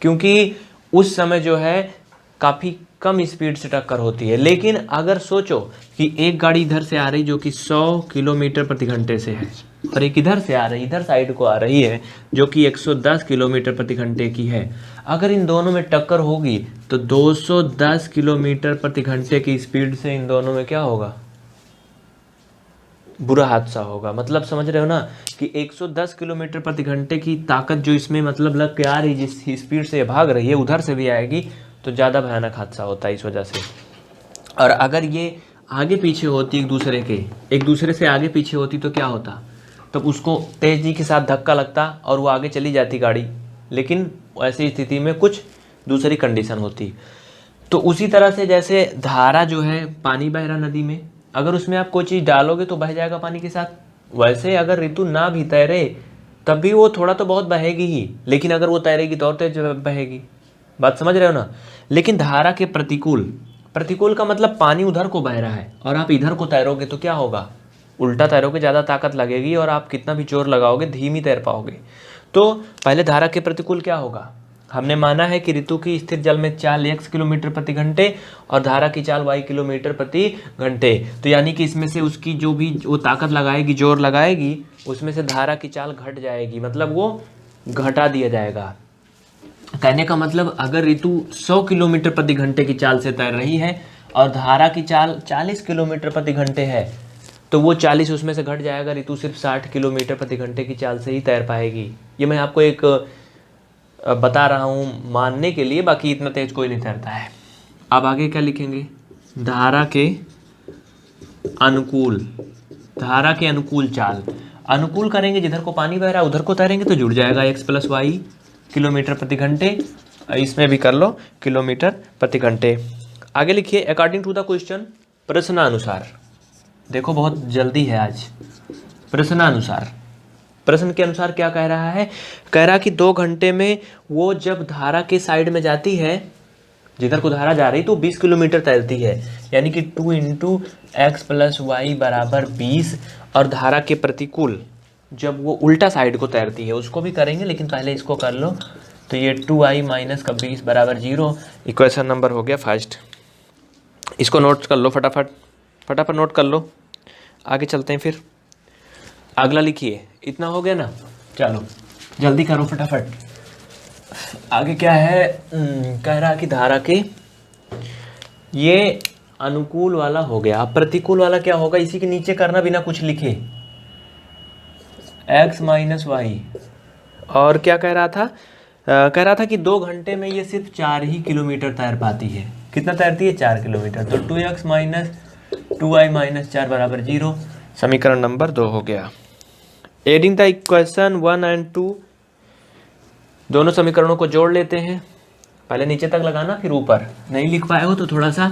क्योंकि उस समय जो है काफ़ी कम स्पीड से टक्कर होती है। लेकिन अगर सोचो कि एक गाड़ी इधर से आ रही जो कि 100 किलोमीटर प्रति घंटे से है, और एक इधर से आ रही, इधर साइड को आ रही है जो कि 110 किलोमीटर प्रति घंटे की है, अगर इन दोनों में टक्कर होगी तो 210 किलोमीटर प्रति घंटे की स्पीड से इन दोनों में क्या होगा? बुरा हादसा होगा। मतलब समझ रहे हो ना कि 110 किलोमीटर प्रति घंटे की ताकत जो इसमें मतलब लग के आ रही, जिस स्पीड से भाग रही है, उधर से भी आएगी तो ज़्यादा भयानक हादसा होता है इस वजह से। और अगर ये आगे पीछे होती एक दूसरे से आगे पीछे होती तो क्या होता? तब उसको तेज़ी के साथ धक्का लगता और वो आगे चली जाती गाड़ी, लेकिन ऐसी स्थिति में कुछ दूसरी कंडीशन होती। तो उसी तरह से जैसे धारा जो है, पानी बह रहा नदी में, अगर उसमें आप कोई चीज़ डालोगे तो बह जाएगा पानी के साथ, वैसे अगर ऋतु ना भी तैरे तब भी वो थोड़ा तो बहुत बहेगी ही, लेकिन अगर वो तैरेगी तो और तेज बहेगी। बात समझ रहे हो ना? लेकिन धारा के प्रतिकूल, प्रतिकूल का मतलब पानी उधर को बह रहा है और आप इधर को तैरोगे तो क्या होगा? उल्टा तैरोगे, ज़्यादा ताकत लगेगी और आप कितना भी जोर लगाओगे धीमी तैर पाओगे। तो पहले धारा के प्रतिकूल क्या होगा? हमने माना है कि ऋतु की स्थिर जल में चाल x किलोमीटर प्रति घंटे और धारा की चाल y किलोमीटर प्रति घंटे। तो यानी कि इसमें से उसकी जो भी वो ताकत लगाएगी, जोर लगाएगी, उसमें से धारा की चाल घट जाएगी, मतलब वो घटा दिया जाएगा। कहने का मतलब अगर ऋतु 100 किलोमीटर प्रति घंटे की चाल से तैर रही है और धारा की चाल 40 किलोमीटर प्रति घंटे है, तो वो 40 उसमें से घट जाएगा, ऋतु सिर्फ 60 किलोमीटर प्रति घंटे की चाल से ही तैर पाएगी। ये मैं आपको एक बता रहा हूँ मानने के लिए, बाकी इतना तेज कोई नहीं तैरता है। अब आगे क्या लिखेंगे? धारा के अनुकूल, धारा के अनुकूल चाल, अनुकूल करेंगे, जिधर को पानी बह रहा है उधर को तैरेंगे तो जुड़ जाएगा x + y किलोमीटर प्रति घंटे, इसमें भी कर लो किलोमीटर प्रति घंटे। आगे लिखिए अकॉर्डिंग टू द क्वेश्चन, प्रश्नानुसार। देखो बहुत जल्दी है आज। प्रश्नानुसार, प्रश्न के अनुसार क्या कह रहा है? कह रहा कि 2 घंटे में वो जब धारा के साइड में जाती है, जिधर को धारा जा रही, तो 20 किलोमीटर तैरती है, यानी कि 2 × x + y = 20। और धारा के प्रतिकूल जब वो उल्टा साइड को तैरती है, उसको भी करेंगे, लेकिन पहले इसको कर लो। तो ये 2i - 20 = 0। इक्वेशन नंबर हो गया फर्स्ट। इसको नोट कर लो, फटाफट नोट कर लो। आगे चलते हैं फिर। अगला लिखिए, इतना हो गया ना? चलो जल्दी करो फटाफट। आगे क्या है? कह रहा कि धारा के, ये अनुकूल वाला हो गया। अब प्रतिकूल वाला क्या होगा? इसी के नीचे करना बिना कुछ लिखे, x - y। और क्या कह रहा था? कह रहा था कि 2 घंटे में ये सिर्फ 4 ही किलोमीटर तैर पाती है। कितना तैरती है? 4 किलोमीटर। तो 2x - 2y - 4 = 0। समीकरण नंबर 2 हो गया। एडिंग द इक्वेशन 1 और 2, दोनों समीकरणों को जोड़ लेते हैं। पहले नीचे तक लगाना, फिर ऊपर। नहीं लिख पाए हो तो थोड़ा सा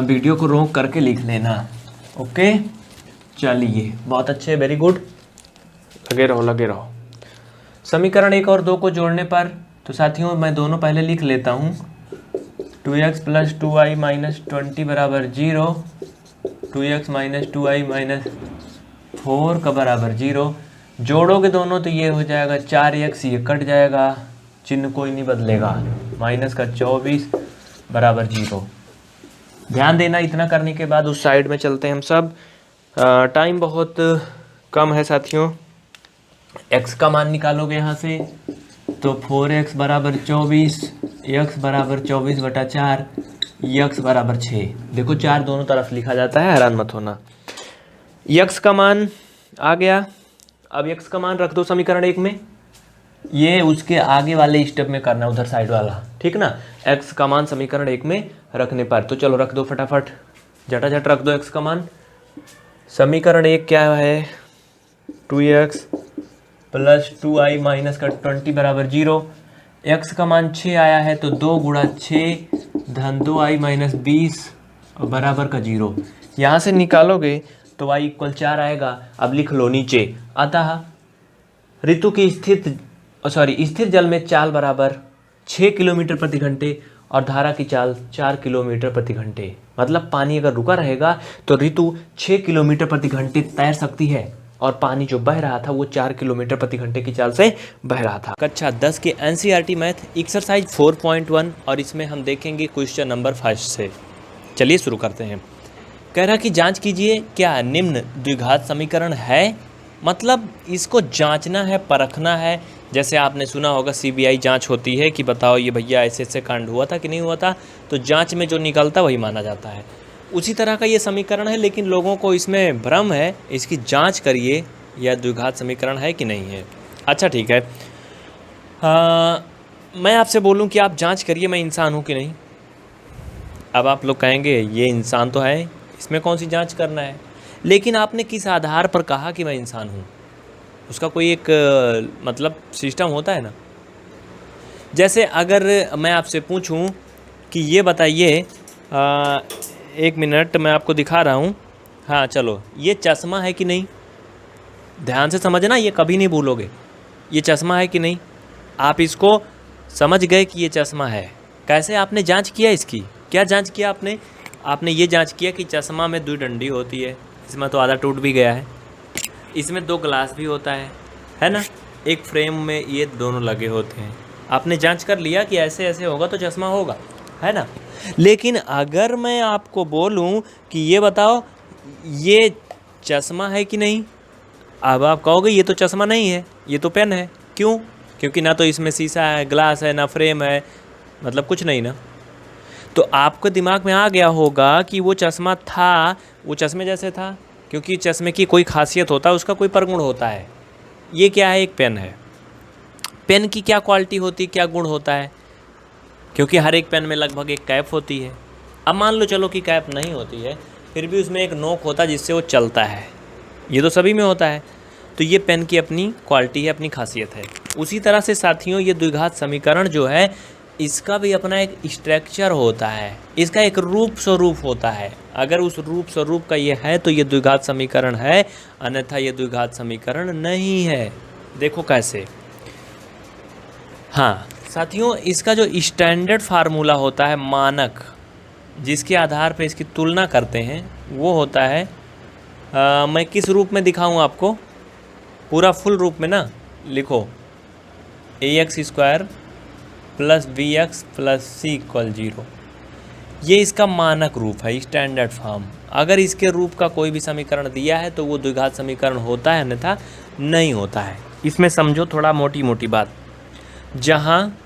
वीडियो को रोक करके लिख लेना। ओके, चलिए बहुत अच्छे, वेरी गुड, लगे रहो। समीकरण 1 और 2 को जोड़ने पर, तो साथियों मैं दोनों पहले लिख लेता हूँ। 2x + 2y - 20 = 0, 2x - 2y - 4 = 0। जोड़ोगे दोनों तो ये हो जाएगा 4x, ये कट जाएगा, चिन्ह कोई नहीं बदलेगा, -24 = 0। ध्यान देना, इतना करने के बाद उस साइड में चलते हैं हम सब। टाइम बहुत कम है साथियों। x का मान निकालोगे यहाँ से तो 4x = 24, x = 24/4, x = 6। देखो 4 दोनों तरफ लिखा जाता है, हैरान मत होना। x का मान आ गया। अब x का मान रख दो समीकरण 1 में, ये उसके आगे वाले स्टेप में करना, उधर साइड वाला, ठीक ना। x का मान समीकरण 1 में रखने पर, तो चलो रख दो फटाफट, झटाझट रख दो x का मान। समीकरण 1 क्या है, 2x प्लस 2i माइनस का 20 बराबर 0। x का मान 6 आया है तो 2 गुणा 6 धन 2i माइनस 20 बराबर का 0। यहाँ से निकालोगे तो y इक्वल 4 आएगा। अब लिख लो नीचे, अतः ऋतु की स्थिर जल में चाल बराबर 6 किलोमीटर प्रति घंटे और धारा की चाल 4 किलोमीटर प्रति घंटे। मतलब पानी अगर रुका रहेगा तो ऋतु 6 किलोमीटर प्रति घंटे तैर सकती है और पानी जो बह रहा था वो 4 किलोमीटर प्रति घंटे की चाल से बह रहा था। कक्षा 10 के एनसीईआरटी मैथ एक्सरसाइज 4.1 और इसमें हम देखेंगे क्वेश्चन नंबर 5 से। चलिए शुरू करते हैं। कह रहा कि जांच कीजिए क्या निम्न द्विघात समीकरण है। मतलब इसको जांचना है, परखना है। जैसे आपने सुना होगा सीबीआई जांच होती है कि बताओ ये भैया ऐसे ऐसे कांड हुआ था कि नहीं हुआ था, तो जांच में जो निकलता वही माना जाता है। उसी तरह का ये समीकरण है, लेकिन लोगों को इसमें भ्रम है। इसकी जांच करिए यह द्विघात समीकरण है कि नहीं है। अच्छा ठीक है, मैं आपसे बोलूं कि आप जांच करिए मैं इंसान हूं कि नहीं। अब आप लोग कहेंगे ये इंसान तो है, इसमें कौन सी जांच करना है। लेकिन आपने किस आधार पर कहा कि मैं इंसान हूँ, उसका कोई एक मतलब सिस्टम होता है ना। जैसे अगर मैं आपसे पूछूं कि ये बताइए, एक मिनट मैं आपको दिखा रहा हूँ। हाँ चलो, ये चश्मा है कि नहीं, ध्यान से समझना, ये कभी नहीं भूलोगे। ये चश्मा है कि नहीं, आप इसको समझ गए कि ये चश्मा है। कैसे आपने जांच किया इसकी, क्या जांच किया आपने? आपने ये जांच किया कि चश्मा में 2 डंडी होती है, इसमें तो आधा टूट भी गया है। इसमें 2 ग्लास भी होता है ना। एक फ्रेम में ये दोनों लगे होते हैं। आपने जांच कर लिया कि ऐसे ऐसे होगा तो चश्मा होगा, है ना। लेकिन अगर मैं आपको बोलूं कि ये बताओ ये चश्मा है कि नहीं, अब आप कहोगे ये तो चश्मा नहीं है, ये तो पेन है। क्यों? क्योंकि ना तो इसमें शीशा है, ग्लास है, ना फ्रेम है, मतलब कुछ नहीं ना। तो आपको दिमाग में आ गया होगा कि वो चश्मा था, वो चश्मे जैसे था, क्योंकि चश्मे की कोई खासियत होता है, उसका कोई परगुण होता है। ये क्या है, एक पेन है। पेन की क्या क्वालिटी होती है, क्या गुण होता है? क्योंकि हर एक पेन में लगभग एक कैप होती है। अब मान लो चलो कि कैप नहीं होती है, फिर भी उसमें एक नोक होता है जिससे वो चलता है। ये तो सभी में होता है। तो ये पेन की अपनी क्वालिटी है, अपनी खासियत है। उसी तरह से साथियों ये द्विघात समीकरण जो है इसका भी अपना एक स्ट्रक्चर होता है, इसका एक रूप स्वरूप होता है। अगर उस रूप स्वरूप का ये है तो ये द्विघात समीकरण है, अन्यथा ये द्विघात समीकरण नहीं है। देखो कैसे। हाँ साथियों, इसका जो स्टैंडर्ड फार्मूला होता है, मानक, जिसके आधार पर इसकी तुलना करते हैं, वो होता है मैं किस रूप में दिखाऊं आपको, पूरा फुल रूप में ना। लिखो ax² plus bx plus c = 0। ये इसका मानक रूप है, स्टैंडर्ड फॉर्म। अगर इसके रूप का कोई भी समीकरण दिया है तो वो द्विघात समीकरण होता है, अन्यथा नहीं होता है। इसमें समझो थोड़ा मोटी मोटी बात, जहाँ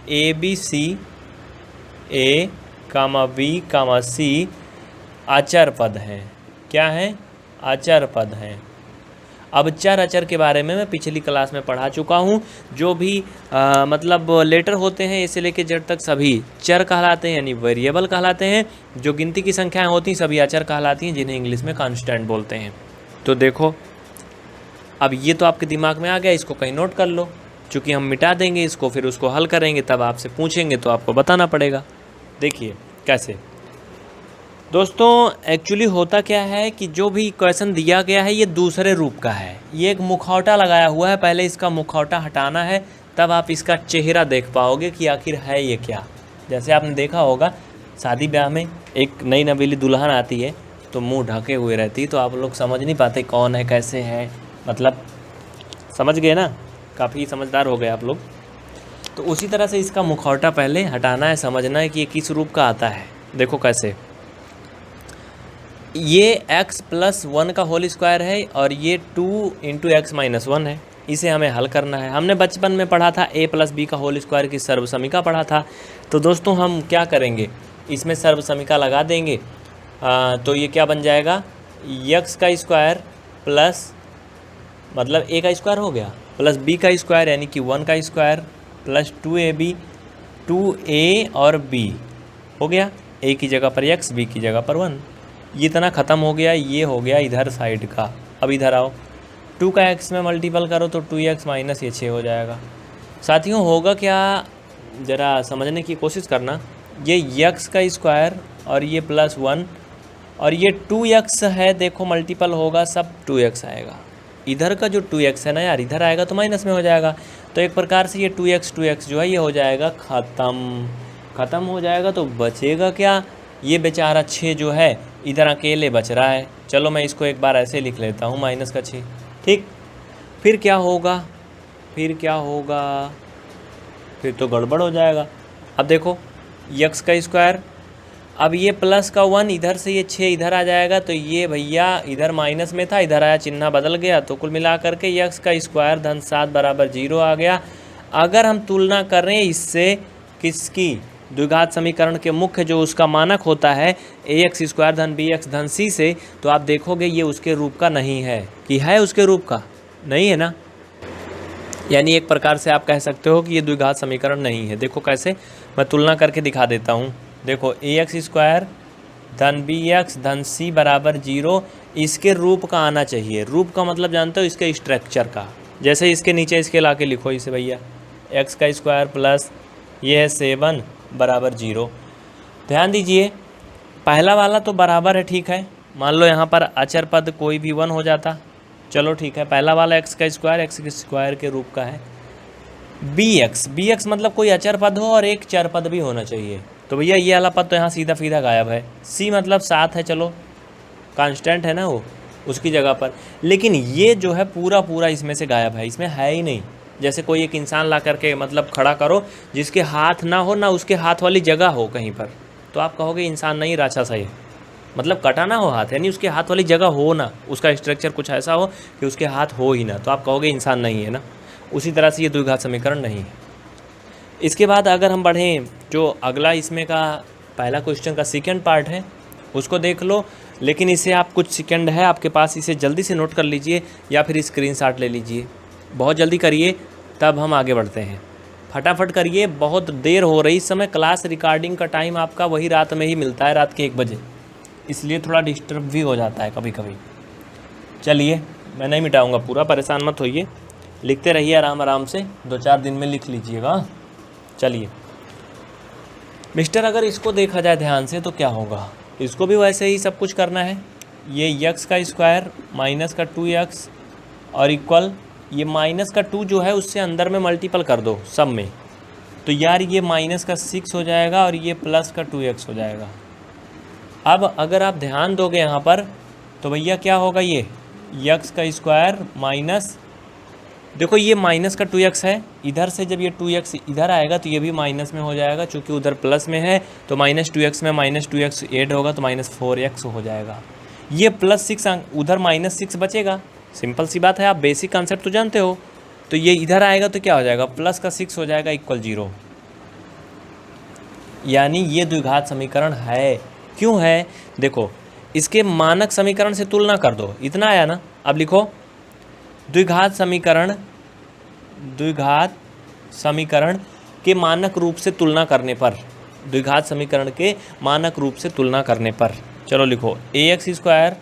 ABC A, B, C अचर पद हैं। क्या हैं? अचर पद हैं। अब चर अचर के बारे में मैं पिछली क्लास में पढ़ा चुका हूँ। जो भी मतलब लेटर होते हैं ए से लेकर जेड तक सभी चर कहलाते हैं, यानी वेरिएबल कहलाते हैं। जो गिनती की संख्याएं होती हैं सभी अचर कहलाती हैं, जिन्हें इंग्लिश में कांस्टेंट बोलते हैं। तो देखो अब ये तो आपके दिमाग में आ गया, इसको कहीं नोट कर लो। चूँकि हम मिटा देंगे इसको, फिर उसको हल करेंगे, तब आपसे पूछेंगे तो आपको बताना पड़ेगा। देखिए कैसे दोस्तों, एक्चुअली होता क्या है कि जो भी क्वेश्चन दिया गया है ये दूसरे रूप का है। ये एक मुखौटा लगाया हुआ है, पहले इसका मुखौटा हटाना है, तब आप इसका चेहरा देख पाओगे कि आखिर है ये क्या। जैसे आपने देखा होगा शादी ब्याह में एक नई नवेली दुल्हन आती है तो मुंह ढके हुए रहती है, तो आप लोग समझ नहीं पाते कौन है, कैसे है, मतलब समझ गए ना, काफ़ी समझदार हो गए आप लोग। तो उसी तरह से इसका मुखौटा पहले हटाना है, समझना है कि ये किस रूप का आता है। देखो कैसे, ये x+1 का होल स्क्वायर है और ये 2 × x - 1 है। इसे हमें हल करना है। हमने बचपन में पढ़ा था a + b का होल स्क्वायर की सर्वसमीका पढ़ा था। तो दोस्तों हम क्या करेंगे, इसमें सर्वसमीका लगा देंगे। तो ये क्या बन जाएगा, x² प्लस, मतलब a का स्क्वायर हो गया, प्लस बी का स्क्वायर यानी कि 1 का स्क्वायर प्लस 2ab 2a और b हो गया, a की जगह पर x, b की जगह पर 1। ये इतना ख़त्म हो गया, ये हो गया इधर साइड का। अब इधर आओ, 2 का x में मल्टीपल करो तो 2x माइनस ये 6 हो जाएगा। साथियों होगा क्या, ज़रा समझने की कोशिश करना। ये x का स्क्वायर और ये प्लस 1 और ये 2x है, देखो मल्टीपल होगा सब 2x आएगा। इधर का जो 2x है ना यार, इधर आएगा तो माइनस में हो जाएगा। तो एक प्रकार से ये 2x जो है ये हो जाएगा ख़त्म हो जाएगा। तो बचेगा क्या, ये बेचारा 6 जो है इधर अकेले बच रहा है। चलो मैं इसको एक बार ऐसे लिख लेता हूँ, माइनस का 6। ठीक, फिर क्या होगा, फिर तो गड़बड़ हो जाएगा। अब देखो x का स्क्वायर, अब ये प्लस का 1 इधर से ये 6 इधर आ जाएगा, तो ये भैया इधर माइनस में था, इधर आया चिन्ह बदल गया, तो कुल मिला करके x का स्क्वायर धन 7 बराबर 0 आ गया। अगर हम तुलना करें इससे किसकी, द्विघात समीकरण के मुख्य जो उसका मानक होता है ax स्क्वायर धन bx धन c से, तो आप देखोगे ये उसके रूप का नहीं है। कि है उसके रूप का, नहीं है ना। यानी एक प्रकार से आप कह सकते हो कि ये द्विघात समीकरण नहीं है। देखो कैसे, मैं तुलना करके दिखा देता हूँ। देखो ax स्क्वायर धन bx धन c बराबर 0 इसके रूप का आना चाहिए। रूप का मतलब जानते हो, इसके स्ट्रक्चर का। जैसे इसके नीचे इसके ला के लिखो इसे भैया, x का स्क्वायर प्लस ये है 7 बराबर 0। ध्यान दीजिए, पहला वाला तो बराबर है, ठीक है। मान लो यहाँ पर अचर पद कोई भी 1 हो जाता, चलो ठीक है। पहला वाला x का स्क्वायर x के स्क्वायर के रूप का है। bx मतलब कोई अचर पद हो और एक चर पद भी होना चाहिए। तो भैया ये वाला पद तो यहाँ सीधा सीधा गायब है। c मतलब 7 है, चलो कांस्टेंट है ना वो, उसकी जगह पर। लेकिन ये जो है पूरा इसमें से गायब है, इसमें है ही नहीं। जैसे कोई एक इंसान ला करके मतलब खड़ा करो जिसके हाथ ना हो, ना उसके हाथ वाली जगह हो कहीं पर, तो आप कहोगे इंसान नहीं, राक्षस है। मतलब कटा ना हो हाथ, यानी उसके हाथ वाली जगह हो ना, उसका स्ट्रक्चर कुछ ऐसा हो कि उसके हाथ हो ही ना, तो आप कहोगे इंसान नहीं है ना। उसी तरह से ये द्विघात समीकरण नहीं है। इसके बाद अगर हम बढ़ें, जो अगला इसमें का पहला क्वेश्चन का सेकंड पार्ट है उसको देख लो। लेकिन इसे आप कुछ सेकंड है आपके पास, इसे जल्दी से नोट कर लीजिए या फिर स्क्रीनशॉट ले लीजिए। बहुत जल्दी करिए, तब हम आगे बढ़ते हैं। फटाफट करिए, बहुत देर हो रही। इस समय क्लास रिकॉर्डिंग का टाइम आपका वही रात में ही मिलता है, रात के 1 बजे, इसलिए थोड़ा डिस्टर्ब भी हो जाता है कभी कभी। चलिए, मैं नहीं मिटाऊंगा पूरा, परेशान मत होइए, लिखते रहिए आराम से, 2-4 दिन में लिख लीजिएगा। चलिए मिस्टर, अगर इसको देखा जाए ध्यान से तो क्या होगा, इसको भी वैसे ही सब कुछ करना है। ये x का स्क्वायर माइनस का 2x और इक्वल ये माइनस का 2 जो है उससे अंदर में मल्टीपल कर दो सब में, तो यार ये माइनस का 6 हो जाएगा और ये प्लस का 2x हो जाएगा। अब अगर आप ध्यान दोगे यहाँ पर तो भैया क्या होगा, ये x का स्क्वायर माइनस, देखो ये माइनस का 2x है, इधर से जब ये 2x इधर आएगा तो ये भी माइनस में हो जाएगा, चूँकि उधर प्लस में है तो माइनस 2x में माइनस 2x ऐड होगा तो माइनस 4x हो जाएगा। ये प्लस 6 उधर माइनस 6 बचेगा, सिंपल सी बात है, आप बेसिक कॉन्सेप्ट तो जानते हो। तो ये इधर आएगा तो क्या हो जाएगा, प्लस का 6 हो जाएगा इक्वल 0। यानी ये द्विघात समीकरण है। क्यों है, देखो इसके मानक समीकरण से तुलना कर दो, इतना आया ना। अब लिखो द्विघात समीकरण के मानक रूप से तुलना करने पर, द्विघात समीकरण के मानक रूप से तुलना करने पर, चलो लिखो ax स्क्वायर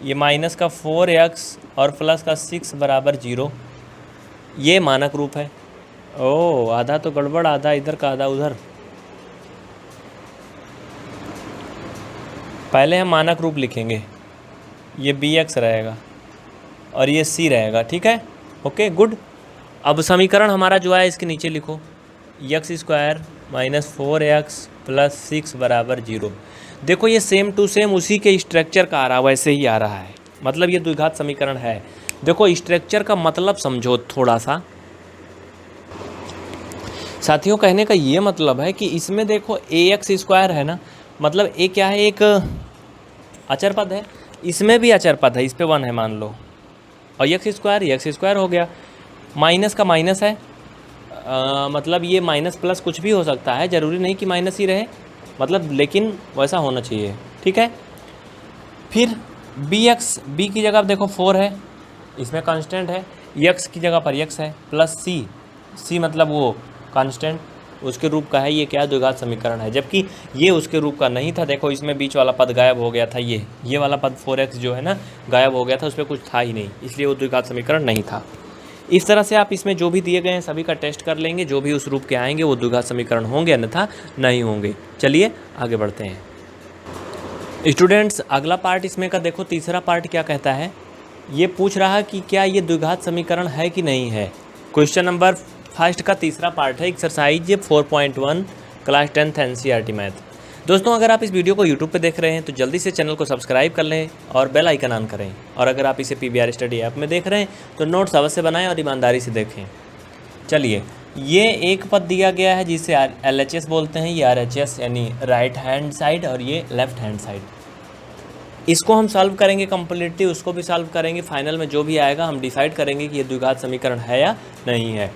ये माइनस का 4x और प्लस का 6 बराबर 0, ये मानक रूप है। ओ आधा तो गड़बड़, आधा इधर का आधा उधर। पहले हम मानक रूप लिखेंगे, ये bx रहेगा और ये c रहेगा, ठीक है, ओके गुड। अब समीकरण हमारा जो है इसके नीचे लिखो, x square minus 4x plus 6 बराबर 0। देखो ये सेम टू सेम उसी के स्ट्रक्चर का आ रहा है, वैसे ही आ रहा है, मतलब ये द्विघात समीकरण है। देखो स्ट्रक्चर का मतलब समझो थोड़ा सा साथियों, कहने का ये मतलब है कि इसमें देखो ax स्क्वायर है ना, मतलब a क्या है, एक अचर पद है, इसमें भी अचर पद है, इस पे 1 है मान लो, और x स्क्वायर हो गया, माइनस का माइनस है, मतलब ये माइनस प्लस कुछ भी हो सकता है, ज़रूरी नहीं कि माइनस ही रहे, मतलब लेकिन वैसा होना चाहिए, ठीक है। फिर bx, b की जगह देखो 4 है, इसमें कांस्टेंट है, यक्स की जगह पर यक्स है, प्लस सी मतलब वो कांस्टेंट उसके रूप का है, ये क्या द्विघात समीकरण है, जबकि ये उसके रूप का नहीं था। देखो इसमें बीच वाला पद गायब हो गया था, ये वाला पद 4x जो है ना गायब हो गया था, उस पर कुछ था ही नहीं, इसलिए वो द्विघात समीकरण नहीं था। इस तरह से आप इसमें जो भी दिए गए हैं सभी का टेस्ट कर लेंगे, जो भी उस रूप के आएंगे वो द्विघात समीकरण होंगे, अन्यथा नहीं होंगे। चलिए आगे बढ़ते हैं स्टूडेंट्स। अगला पार्ट इसमें का देखो, तीसरा पार्ट क्या कहता है, ये पूछ रहा है कि क्या ये द्विघात समीकरण है कि नहीं है। क्वेश्चन नंबर फर्स्ट का तीसरा पार्ट है exercise 4.1 class 10th NCERT math. दोस्तों अगर आप इस वीडियो को यूट्यूब पे देख रहे हैं तो जल्दी से चैनल को सब्सक्राइब कर लें और बेल आइकन ऑन करें, और अगर आप इसे PVR स्टडी ऐप में देख रहे हैं तो नोट्स अवश्य बनाएं और ईमानदारी से देखें। चलिए, ये एक पद दिया गया है जिसे LHS बोलते हैं, ये RHS यानी राइट हैंड साइड और ये लेफ्ट हैंड साइड। इसको हम सॉल्व करेंगे कम्प्लीटली, उसको भी सॉल्व करेंगे, फाइनल में जो भी आएगा हम डिसाइड करेंगे कि ये द्विघात समीकरण है या नहीं है।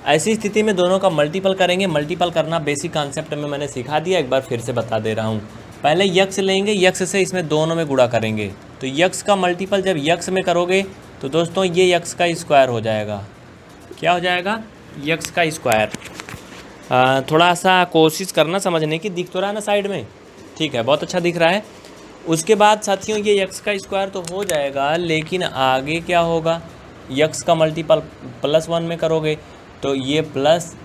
ऐसी स्थिति में दोनों का मल्टीपल करेंगे। मल्टीपल करना बेसिक कॉन्सेप्ट में मैंने सिखा दिया, एक बार फिर से बता दे रहा हूँ। पहले यक्स लेंगे, यक्स से इसमें दोनों में गुणा करेंगे, तो यक्स का मल्टीपल जब यक्स में करोगे तो दोस्तों ये यक्स का स्क्वायर हो जाएगा। क्या हो जाएगा? यक्स का स्क्वायर। थोड़ा सा कोशिश करना समझने की, दिख तो रहा है ना साइड में, ठीक है, बहुत अच्छा दिख रहा है। उसके बाद साथियों ये यक्स का स्क्वायर तो हो जाएगा, लेकिन आगे क्या होगा, यक्स का मल्टीपल +1 में करोगे तो ये प्लस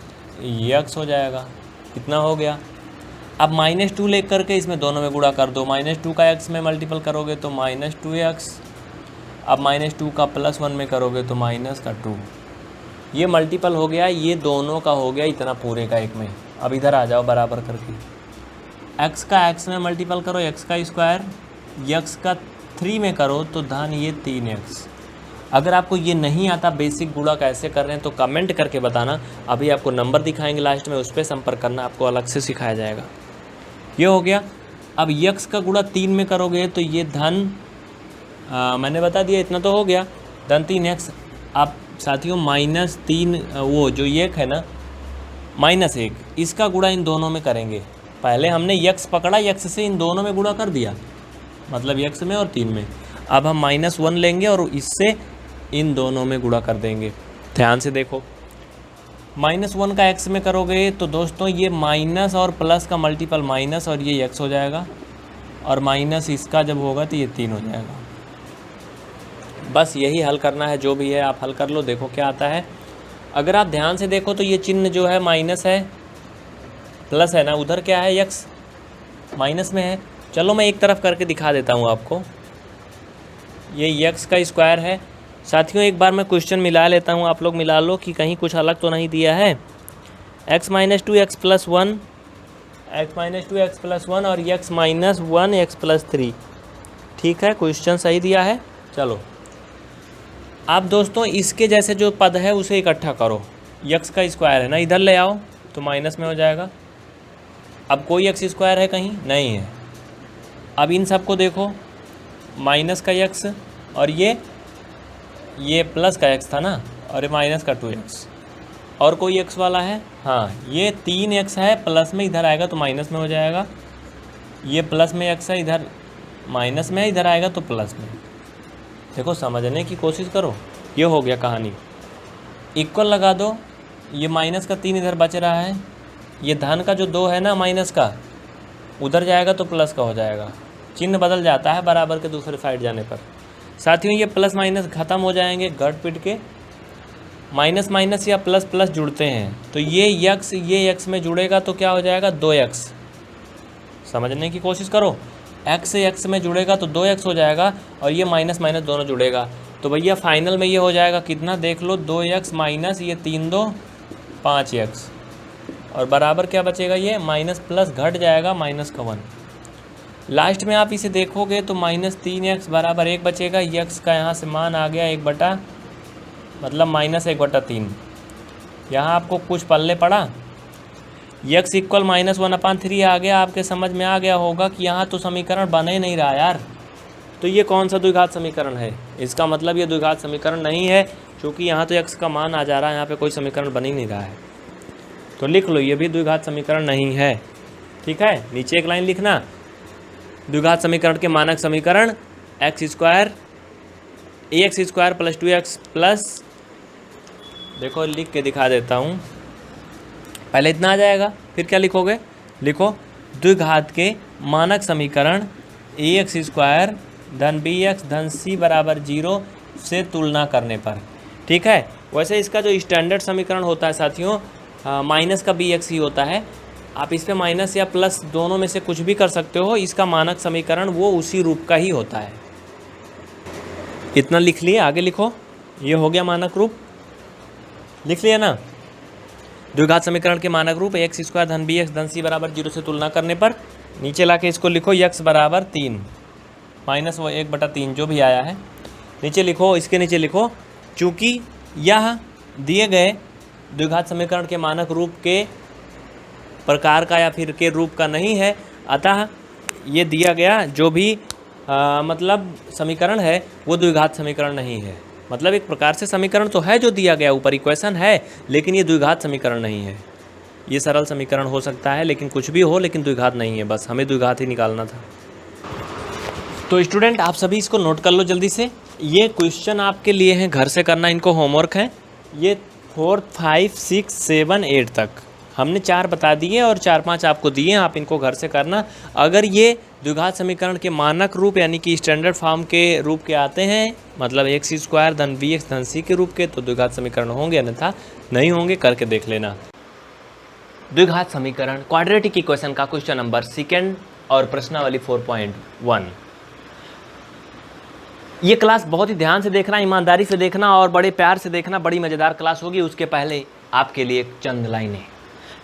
यक्स हो जाएगा। कितना हो गया? अब -2 ले करके इसमें दोनों में गुणा कर दो, -2 का x में मल्टीपल करोगे तो -2x, अब -2 का +1 में करोगे तो -2। ये मल्टीपल हो गया, ये दोनों का हो गया इतना पूरे का एक में। अब इधर आ जाओ बराबर करके, x का x में मल्टीपल करो, x का स्क्वायर, x का 3 में करो तो धन ये 3x। अगर आपको ये नहीं आता बेसिक गुणा कैसे कर रहे हैं तो कमेंट करके बताना, अभी आपको नंबर दिखाएंगे लास्ट में, उस पर संपर्क करना, आपको अलग से सिखाया जाएगा। ये हो गया। अब यक्स का गुणा 3 में करोगे तो ये धन मैंने बता दिया इतना तो हो गया, धन 3x। अब साथियों -3 वो जो एक है ना -1, इसका गुणा इन दोनों में करेंगे। पहले हमने यक्स पकड़ा, यक्स से इन दोनों में गुणा कर दिया, मतलब यक्स में और 3 में। अब हम -1 लेंगे और इससे इन दोनों में गुणा कर देंगे। ध्यान से देखो, -1 का x में करोगे तो दोस्तों ये माइनस और प्लस का मल्टीपल माइनस और ये x हो जाएगा, और माइनस इसका जब होगा तो ये 3 हो जाएगा। बस यही हल करना है, जो भी है आप हल कर लो, देखो क्या आता है। अगर आप ध्यान से देखो तो ये चिन्ह जो है माइनस है, प्लस है ना, उधर क्या है x माइनस में है। चलो मैं एक तरफ करके दिखा देता हूँ आपको। ये x का स्क्वायर है साथियों। एक बार मैं क्वेश्चन मिला लेता हूँ, आप लोग मिला लो कि कहीं कुछ अलग तो नहीं दिया है। x - 2x + 1, x - 2x + 1 और x - 1x + 3, ठीक है, क्वेश्चन सही दिया है। चलो आप दोस्तों इसके जैसे जो पद है उसे इकट्ठा करो, x का स्क्वायर है ना, इधर ले आओ तो माइनस में हो जाएगा। अब कोई x स्क्वायर है कहीं? नहीं है। अब इन सब को देखो, माइनस का x और ये प्लस का x था ना, और ये माइनस का 2x, और कोई x वाला है? हाँ, ये 3x है, प्लस में इधर आएगा तो माइनस में हो जाएगा। ये प्लस में x है, इधर माइनस में है, इधर आएगा तो प्लस में। देखो समझने की कोशिश करो। ये हो गया कहानी। इक्वल लगा दो, ये माइनस का 3 इधर बच रहा है, ये धन का जो 2 है ना माइनस का, उधर जाएगा तो प्लस का हो जाएगा। चिन्ह बदल जाता है बराबर के दूसरे साइड जाने पर। साथियों ये प्लस माइनस ख़त्म हो जाएंगे, गट पिट के माइनस माइनस या प्लस प्लस जुड़ते हैं, तो ये x में जुड़ेगा तो क्या हो जाएगा? 2x। समझने की कोशिश करो, x से x में जुड़ेगा तो 2x हो जाएगा, और ये माइनस माइनस दोनों जुड़ेगा तो भैया फाइनल में ये हो जाएगा कितना? देख लो, 2x माइनस ये 3 2 5x, और बराबर क्या बचेगा? ये माइनस प्लस घट जाएगा, -1। लास्ट में आप इसे देखोगे तो -3x बराबर 1 बचेगा। x का यहाँ से मान आ गया 1 बटा, मतलब -1/3। यहाँ आपको कुछ पल्ले पड़ा, x = -1/3 आ गया। आपके समझ में आ गया होगा कि यहाँ तो समीकरण बन ही नहीं रहा यार, तो ये कौन सा द्विघात समीकरण है? इसका मतलब ये द्विघात समीकरण नहीं है, क्योंकि यहाँ तो x का मान आ जा रहा है, यहाँ पे कोई समीकरण बन ही नहीं रहा है। तो लिख लो, ये भी द्विघात समीकरण नहीं है, ठीक है। नीचे एक लाइन लिखना, द्विघात समीकरण के मानक समीकरण ax² + 2x + देखो लिख के दिखा देता हूँ। पहले इतना आ जाएगा, फिर क्या लिखोगे, लिखो द्विघात के मानक समीकरण ax² धन bx धन c बराबर 0 से तुलना करने पर। ठीक है, वैसे इसका जो स्टैंडर्ड समीकरण होता है साथियों, माइनस का bx ही होता है। आप इस पे माइनस या प्लस दोनों में से कुछ भी कर सकते हो। इसका मानक समीकरण वो उसी रूप का ही होता है। इतना लिख लिए, आगे लिखो। ये हो गया मानक रूप, लिख लिया ना। द्विघात समीकरण के मानक रूप ax² धन bx धन c बराबर 0 से तुलना करने पर। नीचे लाके इसको लिखो x बराबर 3 माइनस वो 1/3 जो भी आया है। नीचे लिखो, इसके नीचे लिखो, चूँकि यह दिए गए द्विघात समीकरण के मानक रूप के प्रकार का या फिर के रूप का नहीं है, अतः ये दिया गया जो भी मतलब समीकरण है वो द्विघात समीकरण नहीं है। मतलब एक प्रकार से समीकरण तो है जो दिया गया ऊपर, इक्वेशन है, लेकिन ये द्विघात समीकरण नहीं है। ये सरल समीकरण हो सकता है, लेकिन कुछ भी हो, लेकिन द्विघात नहीं है। बस हमें द्विघात ही निकालना था। तो स्टूडेंट आप सभी इसको नोट कर लो जल्दी से। ये क्वेश्चन आपके लिए हैं, घर से करना, इनको होमवर्क है। ये 4, 5, 6, 7, 8 तक हमने 4 बता दिए और 4-5 आपको दिए, आप इनको घर से करना। अगर ये द्विघात समीकरण के मानक रूप यानी कि स्टैंडर्ड फॉर्म के रूप के आते हैं, मतलब ax² धन bx धन c के रूप के, तो द्विघात समीकरण होंगे, अन्यथा नहीं होंगे। करके देख लेना। द्विघात समीकरण क्वाड्रेटिक इक्वेशन का क्वेश्चन नंबर 2 और प्रश्नावली 4.1। ये क्लास बहुत ही ध्यान से देखना, ईमानदारी से देखना और बड़े प्यार से देखना। बड़ी मज़ेदार क्लास होगी। उसके पहले आपके लिए चंद लाइनें।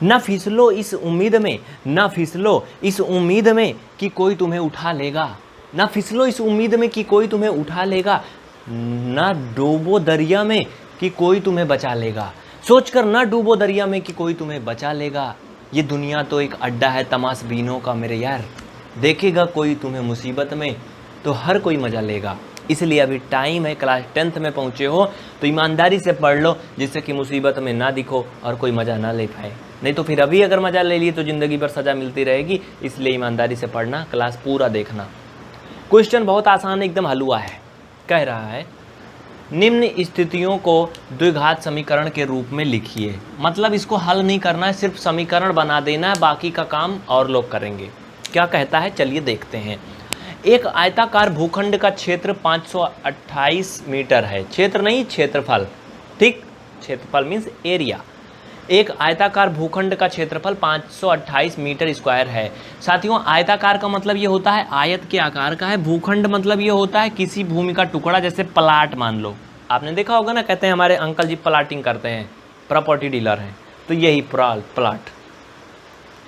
न फिसलो इस उम्मीद में, न फिसलो इस उम्मीद में कि कोई तुम्हें उठा लेगा, न फिसलो इस उम्मीद में कि कोई तुम्हें उठा लेगा, न डूबो दरिया में कि कोई तुम्हें बचा लेगा, सोचकर न डूबो दरिया में कि कोई तुम्हें बचा लेगा। ये दुनिया तो एक अड्डा है तमाशबीनों का मेरे यार, देखेगा कोई तुम्हें मुसीबत में तो हर कोई मजा लेगा। इसलिए अभी टाइम है, क्लास 10th में पहुँचे हो तो ईमानदारी से पढ़ लो, जिससे कि मुसीबत में ना दिखो और कोई मज़ा ना ले पाए। नहीं तो फिर अभी अगर मज़ा ले लिए तो ज़िंदगी भर सज़ा मिलती रहेगी। इसलिए ईमानदारी से पढ़ना, क्लास पूरा देखना। क्वेश्चन बहुत आसान, एकदम हलवा है। कह रहा है निम्न स्थितियों को द्विघात समीकरण के रूप में लिखिए। मतलब इसको हल नहीं करना है, सिर्फ समीकरण बना देना है, बाकी का काम और लोग करेंगे। क्या कहता है, चलिए देखते हैं। एक आयताकार भूखंड का क्षेत्र 528 मीटर है। क्षेत्र नहीं, क्षेत्रफल। ठीक, क्षेत्रफल मीन्स एरिया। एक आयताकार भूखंड का क्षेत्रफल 528 मीटर स्क्वायर है। साथियों, आयताकार का मतलब ये होता है आयत के आकार का है। भूखंड मतलब ये होता है किसी भूमि का टुकड़ा, जैसे प्लाट मान लो। आपने देखा होगा ना, कहते हैं हमारे अंकल जी प्लाटिंग करते हैं, प्रॉपर्टी डीलर हैं, तो यही प्लाट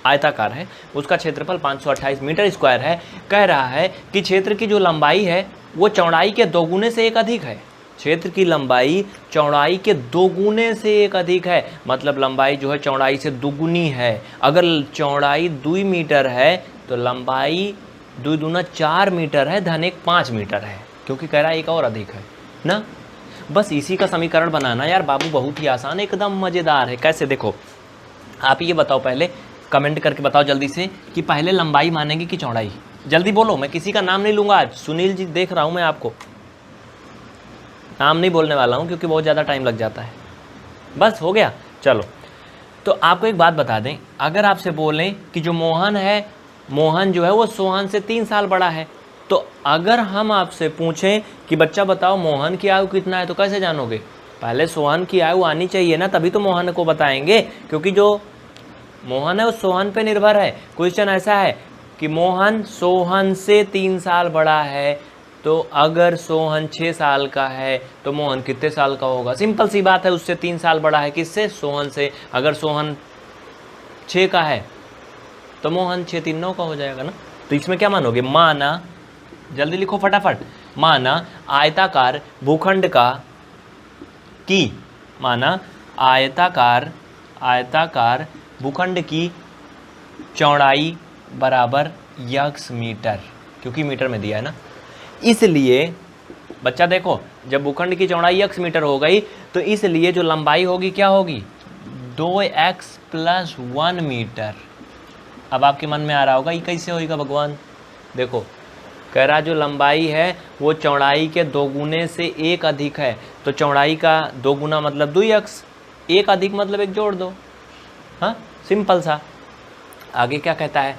आयताकार है। उसका क्षेत्रफल 528 मीटर स्क्वायर है। कह रहा है कि क्षेत्र की जो लंबाई है वो चौड़ाई के 2 गुने से एक अधिक है। क्षेत्र की लंबाई चौड़ाई के 2 गुने से एक अधिक है। मतलब लंबाई जो है चौड़ाई से दुगुनी है। अगर चौड़ाई 2 मीटर है तो लंबाई 2 दूना 4 मीटर है, धन 1 5 मीटर है, क्योंकि कह रहा है एक और अधिक है ना। बस इसी का समीकरण बनाना यार बाबू, बहुत ही आसान, एकदम मज़ेदार है। कैसे, देखो आप ये बताओ, पहले कमेंट करके बताओ जल्दी से कि पहले लंबाई मानेंगे कि चौड़ाई। जल्दी बोलो, मैं किसी का नाम नहीं लूँगा आज। सुनील जी देख रहा हूँ मैं, आपको नाम नहीं बोलने वाला हूँ क्योंकि बहुत ज़्यादा टाइम लग जाता है। बस हो गया, चलो। तो आपको एक बात बता दें, अगर आपसे बोलें कि जो मोहन है, मोहन जो है वो सोहन से 3 साल बड़ा है, तो अगर हम आपसे पूछें कि बच्चा बताओ मोहन की आयु कितना है, तो कैसे जानोगे? पहले सोहन की आयु आनी चाहिए ना, तभी तो मोहन को बताएंगे, क्योंकि जो मोहन है वो सोहन पे निर्भर है। क्वेश्चन ऐसा है कि मोहन सोहन से 3 साल बड़ा है, तो अगर सोहन 6 साल का है तो मोहन कितने साल का होगा? सिंपल सी बात है, उससे 3 साल बड़ा है। किससे? सोहन से। अगर सोहन 6 का है तो मोहन 6 3 9 का हो जाएगा ना। तो इसमें क्या मानोगे? माना, जल्दी लिखो फटाफट, माना आयताकार भूखंड का की, माना आयताकार भूखंड की चौड़ाई बराबर x मीटर, क्योंकि मीटर में दिया है ना। इसलिए बच्चा देखो, जब भूखंड की चौड़ाई x मीटर हो गई तो इसलिए जो लंबाई होगी क्या होगी? 2x + 1 metre. अब आपके मन में आ रहा होगा ये कैसे होगा भगवान? देखो, कह रहा जो लंबाई है वो चौड़ाई के 2 गुने से 1 अधिक है, तो चौड़ाई का 2 गुना मतलब 2x, एक अधिक मतलब एक जोड़ दो, हाँ सिंपल सा। आगे क्या कहता है,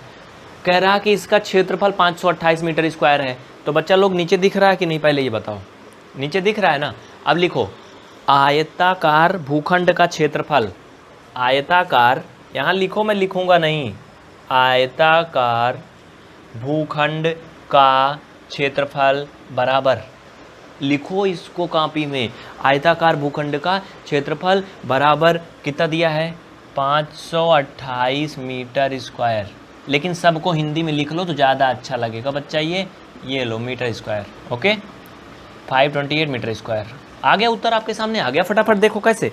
कह रहा कि इसका क्षेत्रफल 528 मीटर स्क्वायर है। तो बच्चा लोग नीचे दिख रहा है कि नहीं, पहले ये बताओ, नीचे दिख रहा है ना। अब लिखो आयताकार भूखंड का क्षेत्रफल, आयताकार, यहाँ लिखो, मैं लिखूंगा नहीं, आयताकार भूखंड का क्षेत्रफल बराबर, लिखो इसको कॉपी में, आयताकार भूखंड का क्षेत्रफल बराबर कितना दिया है, 528 मीटर स्क्वायर। लेकिन सबको हिंदी में लिख लो तो ज़्यादा अच्छा लगेगा बच्चा। ये लो metre square, okay, 528 metre square. आ गया उत्तर आपके सामने, आ गया, फटाफट देखो कैसे।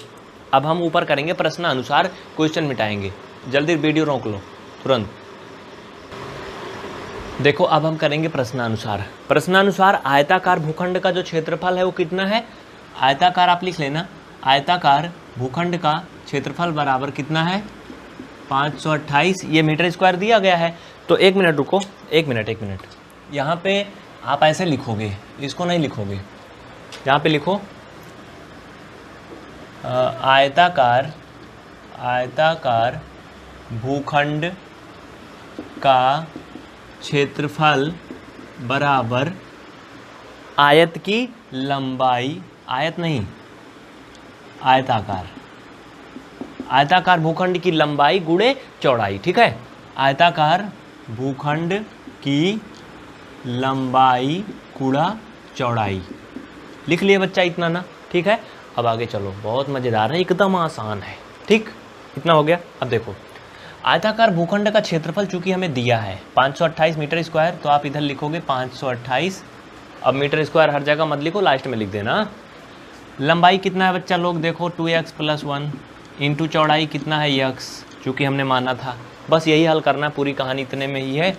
अब हम ऊपर करेंगे प्रश्नानुसार, क्वेश्चन मिटाएंगे, जल्दी वीडियो रोक लो तुरंत। देखो अब हम करेंगे प्रश्नानुसार। प्रश्नानुसार आयताकार भूखंड का जो क्षेत्रफल है वो कितना है, आयताकार आप लिख लेना, आयताकार भूखंड का क्षेत्रफल बराबर कितना है, 528, ये मीटर स्क्वायर दिया गया है। तो एक मिनट रुको, एक मिनट, यहाँ पे आप ऐसे लिखोगे, इसको नहीं लिखोगे, यहाँ पे लिखो आयताकार भूखंड का क्षेत्रफल बराबर आयत की लंबाई, आयत नहीं आयताकार भूखंड की लंबाई गुणे चौड़ाई, ठीक है, आयताकार भूखंड की लंबाई गुणा चौड़ाई, लिख लिए बच्चा इतना ना, ठीक है। अब आगे चलो, बहुत मज़ेदार है, एकदम आसान है, ठीक, इतना हो गया। अब देखो आयताकार भूखंड का क्षेत्रफल चूंकि हमें दिया है 528 मीटर स्क्वायर, तो आप इधर लिखोगे 528, अब मीटर स्क्वायर हर जगह मत लिखो, लास्ट में लिख देना। लंबाई कितना है बच्चा लोग, देखो 2x + 1 इंटू चौड़ाई कितना है x, चूँकि हमने माना था, बस यही हल करना है, पूरी कहानी इतने में ही है।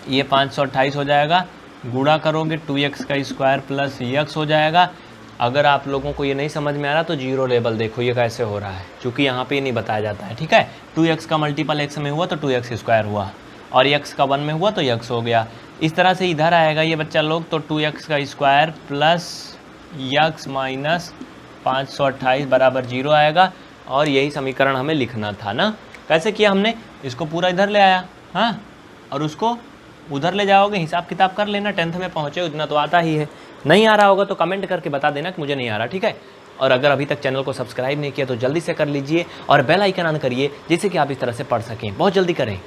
ये 528 हो जाएगा, गुणा करोगे 2x का स्क्वायर प्लस x हो जाएगा। अगर आप लोगों को ये नहीं समझ में आ रहा तो जीरो लेवल देखो ये कैसे हो रहा है, क्योंकि यहाँ पे ये नहीं बताया जाता है, ठीक है। 2x का मल्टीपल x में हुआ तो 2x स्क्वायर हुआ, और x का 1 में हुआ तो x हो गया। इस तरह से इधर आएगा ये बच्चा लोग, तो 2x का स्क्वायर प्लस x माइनस 528 बराबर 0 आएगा, और यही समीकरण हमें लिखना था ना। कैसे किया हमने, इसको पूरा इधर ले आया, हाँ, और उसको उधर ले जाओगे, हिसाब किताब कर लेना, 10th में पहुँचे उतना तो आता ही है। नहीं आ रहा होगा तो कमेंट करके बता देना कि मुझे नहीं आ रहा, ठीक है। और अगर अभी तक चैनल को सब्सक्राइब नहीं किया तो जल्दी से कर लीजिए, और बेल आइकन ऑन करिए, जिससे कि आप इस तरह से पढ़ सकें, बहुत जल्दी करें।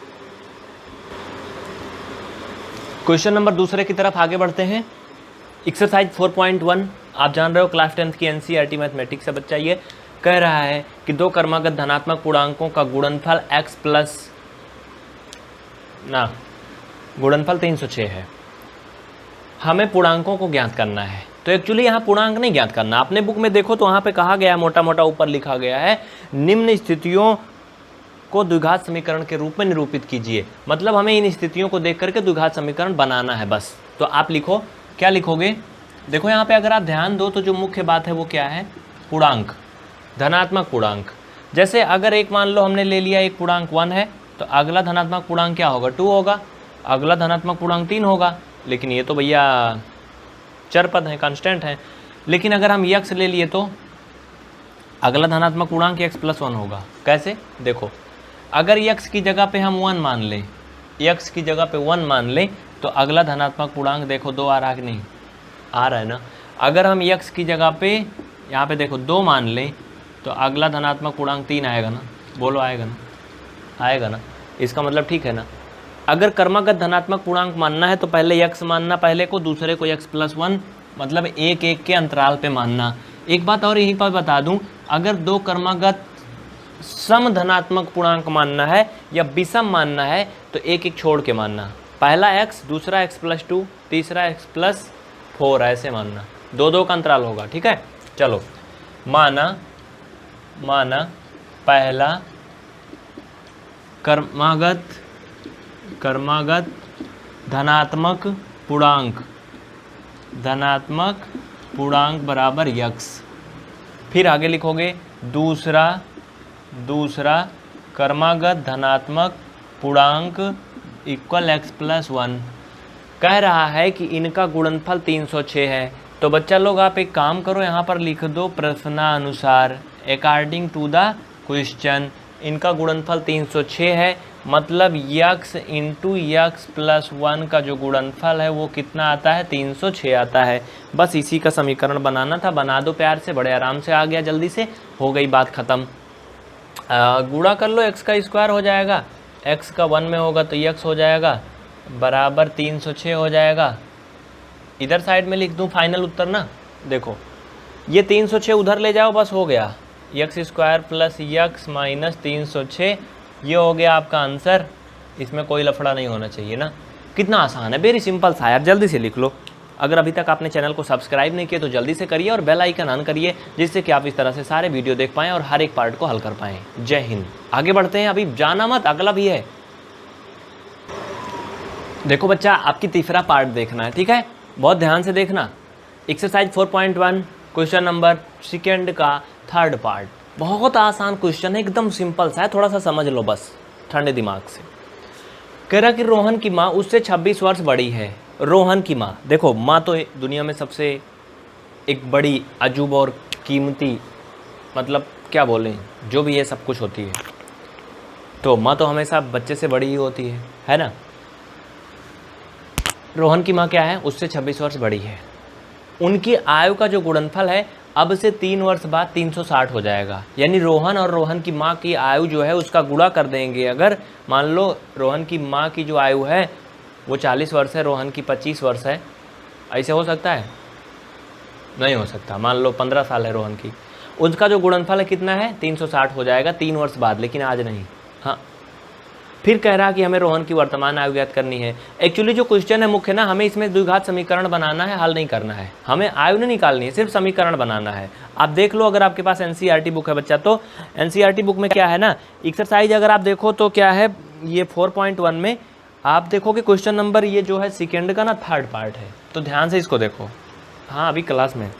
क्वेश्चन नंबर दूसरे की तरफ आगे बढ़ते हैं। एक्सरसाइज 4.1 आप जान रहे हो, क्लास 10th की NCERT मैथमेटिक्स से बच्चा ये कह रहा है कि दो क्रमागत धनात्मक पूर्णांकों का गुणनफल x प्लस ना गुणनफल 306 है, हमें पूर्णांकों को ज्ञात करना है। तो एक्चुअली यहाँ पूर्णांक नहीं ज्ञात करना, अपने बुक में देखो तो वहाँ पे कहा गया है, मोटा मोटा ऊपर लिखा गया है, निम्न स्थितियों को द्विघात समीकरण के रूप में निरूपित कीजिए। मतलब हमें इन स्थितियों को देख करके द्विघात समीकरण बनाना है बस। तो आप लिखो, क्या लिखोगे, देखो यहाँ पे अगर आप ध्यान दो तो जो मुख्य बात है वो क्या है, पूर्णांक, धनात्मक पूर्णांक। जैसे अगर एक मान लो हमने ले लिया एक पूर्णांक 1 है, तो अगला धनात्मक पूर्णांक क्या होगा, 2 होगा, अगला धनात्मक पूर्णांक 3 होगा। लेकिन ये तो भैया चर पद हैं, कांस्टेंट हैं। लेकिन अगर हम x ले लिए तो अगला धनात्मक पूर्णांक x + 1 होगा। कैसे, देखो अगर x की जगह पे हम 1 मान लें, x की जगह पे 1 मान लें, तो अगला धनात्मक पूर्णांक देखो 2 आ रहा है कि नहीं, आ रहा है ना। अगर हम x की जगह पे यहाँ पे देखो 2 मान लें, तो अगला धनात्मक पूर्णांक 3 आएगा ना, बोलो आएगा ना, आएगा ना। इसका मतलब ठीक है ना। अगर क्रमागत धनात्मक पूर्णांक मानना है तो पहले x मानना पहले को, दूसरे को x + 1, मतलब 1-1 के अंतराल पे मानना। एक बात और यहीं पर बता दूं, अगर दो क्रमागत सम धनात्मक पूर्णांक मानना है या विषम मानना है तो 1-1 छोड़ के मानना, पहला x, दूसरा x + 2, तीसरा x + 4, ऐसे मानना, 2-2 का अंतराल होगा, ठीक है। चलो माना पहला क्रमागत धनात्मक पूर्णांक बराबर x। फिर आगे लिखोगे दूसरा क्रमागत धनात्मक पूर्णांक इक्वल x + 1। कह रहा है कि इनका गुणनफल 306 है। तो बच्चा लोग आप एक काम करो, यहाँ पर लिख दो प्रश्नानुसार अकॉर्डिंग टू द क्वेश्चन इनका गुणनफल 306 है, मतलब यक्स इंटू यक्स प्लस 1 का जो गुणनफल है वो कितना आता है, 306 आता है। बस इसी का समीकरण बनाना था, बना दो प्यार से, बड़े आराम से आ गया, जल्दी से हो गई बात ख़त्म। गुणा कर लो, एक्स का स्क्वायर हो जाएगा, एक्स का 1 में होगा तो यक्स हो जाएगा बराबर 306 हो जाएगा। इधर साइड में लिख दूँ फाइनल उत्तर ना, देखो ये 306 उधर ले जाओ, बस हो गया, x square plus x minus 306, ये हो गया आपका आंसर। इसमें कोई लफड़ा नहीं होना चाहिए ना, कितना आसान है, वेरी सिंपल सा यार, जल्दी से लिख लो। अगर अभी तक आपने चैनल को सब्सक्राइब नहीं किया तो जल्दी से करिए और बेल आइकन ऑन करिए, जिससे कि आप इस तरह से सारे वीडियो देख पाएँ और हर एक पार्ट को हल कर पाएँ। जय हिंद। आगे बढ़ते हैं, अभी जाना मत, अगला भी है। देखो बच्चा, आपकी तीसरा पार्ट देखना है, ठीक है, बहुत ध्यान से देखना। एक्सरसाइज 4.1 क्वेश्चन नंबर सेकेंड का थर्ड पार्ट, बहुत आसान क्वेश्चन है, एकदम सिंपल सा है, थोड़ा सा समझ लो बस ठंडे दिमाग से। कह रहा कि रोहन की माँ उससे 26 वर्ष बड़ी है। रोहन की माँ, देखो माँ तो दुनिया में सबसे एक बड़ी अजूब और कीमती, मतलब क्या बोलें, जो भी है सब कुछ होती है, तो माँ तो हमेशा बच्चे से बड़ी ही होती है ना। रोहन की माँ क्या है, उससे 26 वर्ष बड़ी है। उनकी आयु का जो गुणनफल है अब से 3 वर्ष बाद 360 हो जाएगा, यानी रोहन और रोहन की माँ की आयु जो है उसका गुणा कर देंगे। अगर मान लो रोहन की माँ की जो आयु है वो 40 वर्ष है, रोहन की 25 वर्ष है, ऐसे हो सकता है? नहीं हो सकता। मान लो 15 साल है रोहन की, उसका जो गुणनफल है कितना है, 360 हो जाएगा 3 वर्ष बाद, लेकिन आज नहीं। हाँ, फिर कह रहा कि हमें रोहन की वर्तमान आयु ज्ञात करनी है। एक्चुअली जो क्वेश्चन है मुख्य ना, हमें इसमें द्विघात समीकरण बनाना है, हल नहीं करना है, हमें आयु नहीं निकालनी है, सिर्फ समीकरण बनाना है। आप देख लो, अगर आपके पास एनसीईआरटी बुक है बच्चा, तो एनसीईआरटी बुक में क्या है ना, एक्सरसाइज अगर आप देखो तो क्या है, ये 4.1 में आप देखो कि क्वेश्चन नंबर ये जो है सेकेंड का ना थर्ड पार्ट है, तो ध्यान से इसको देखो। हाँ, अभी क्लास में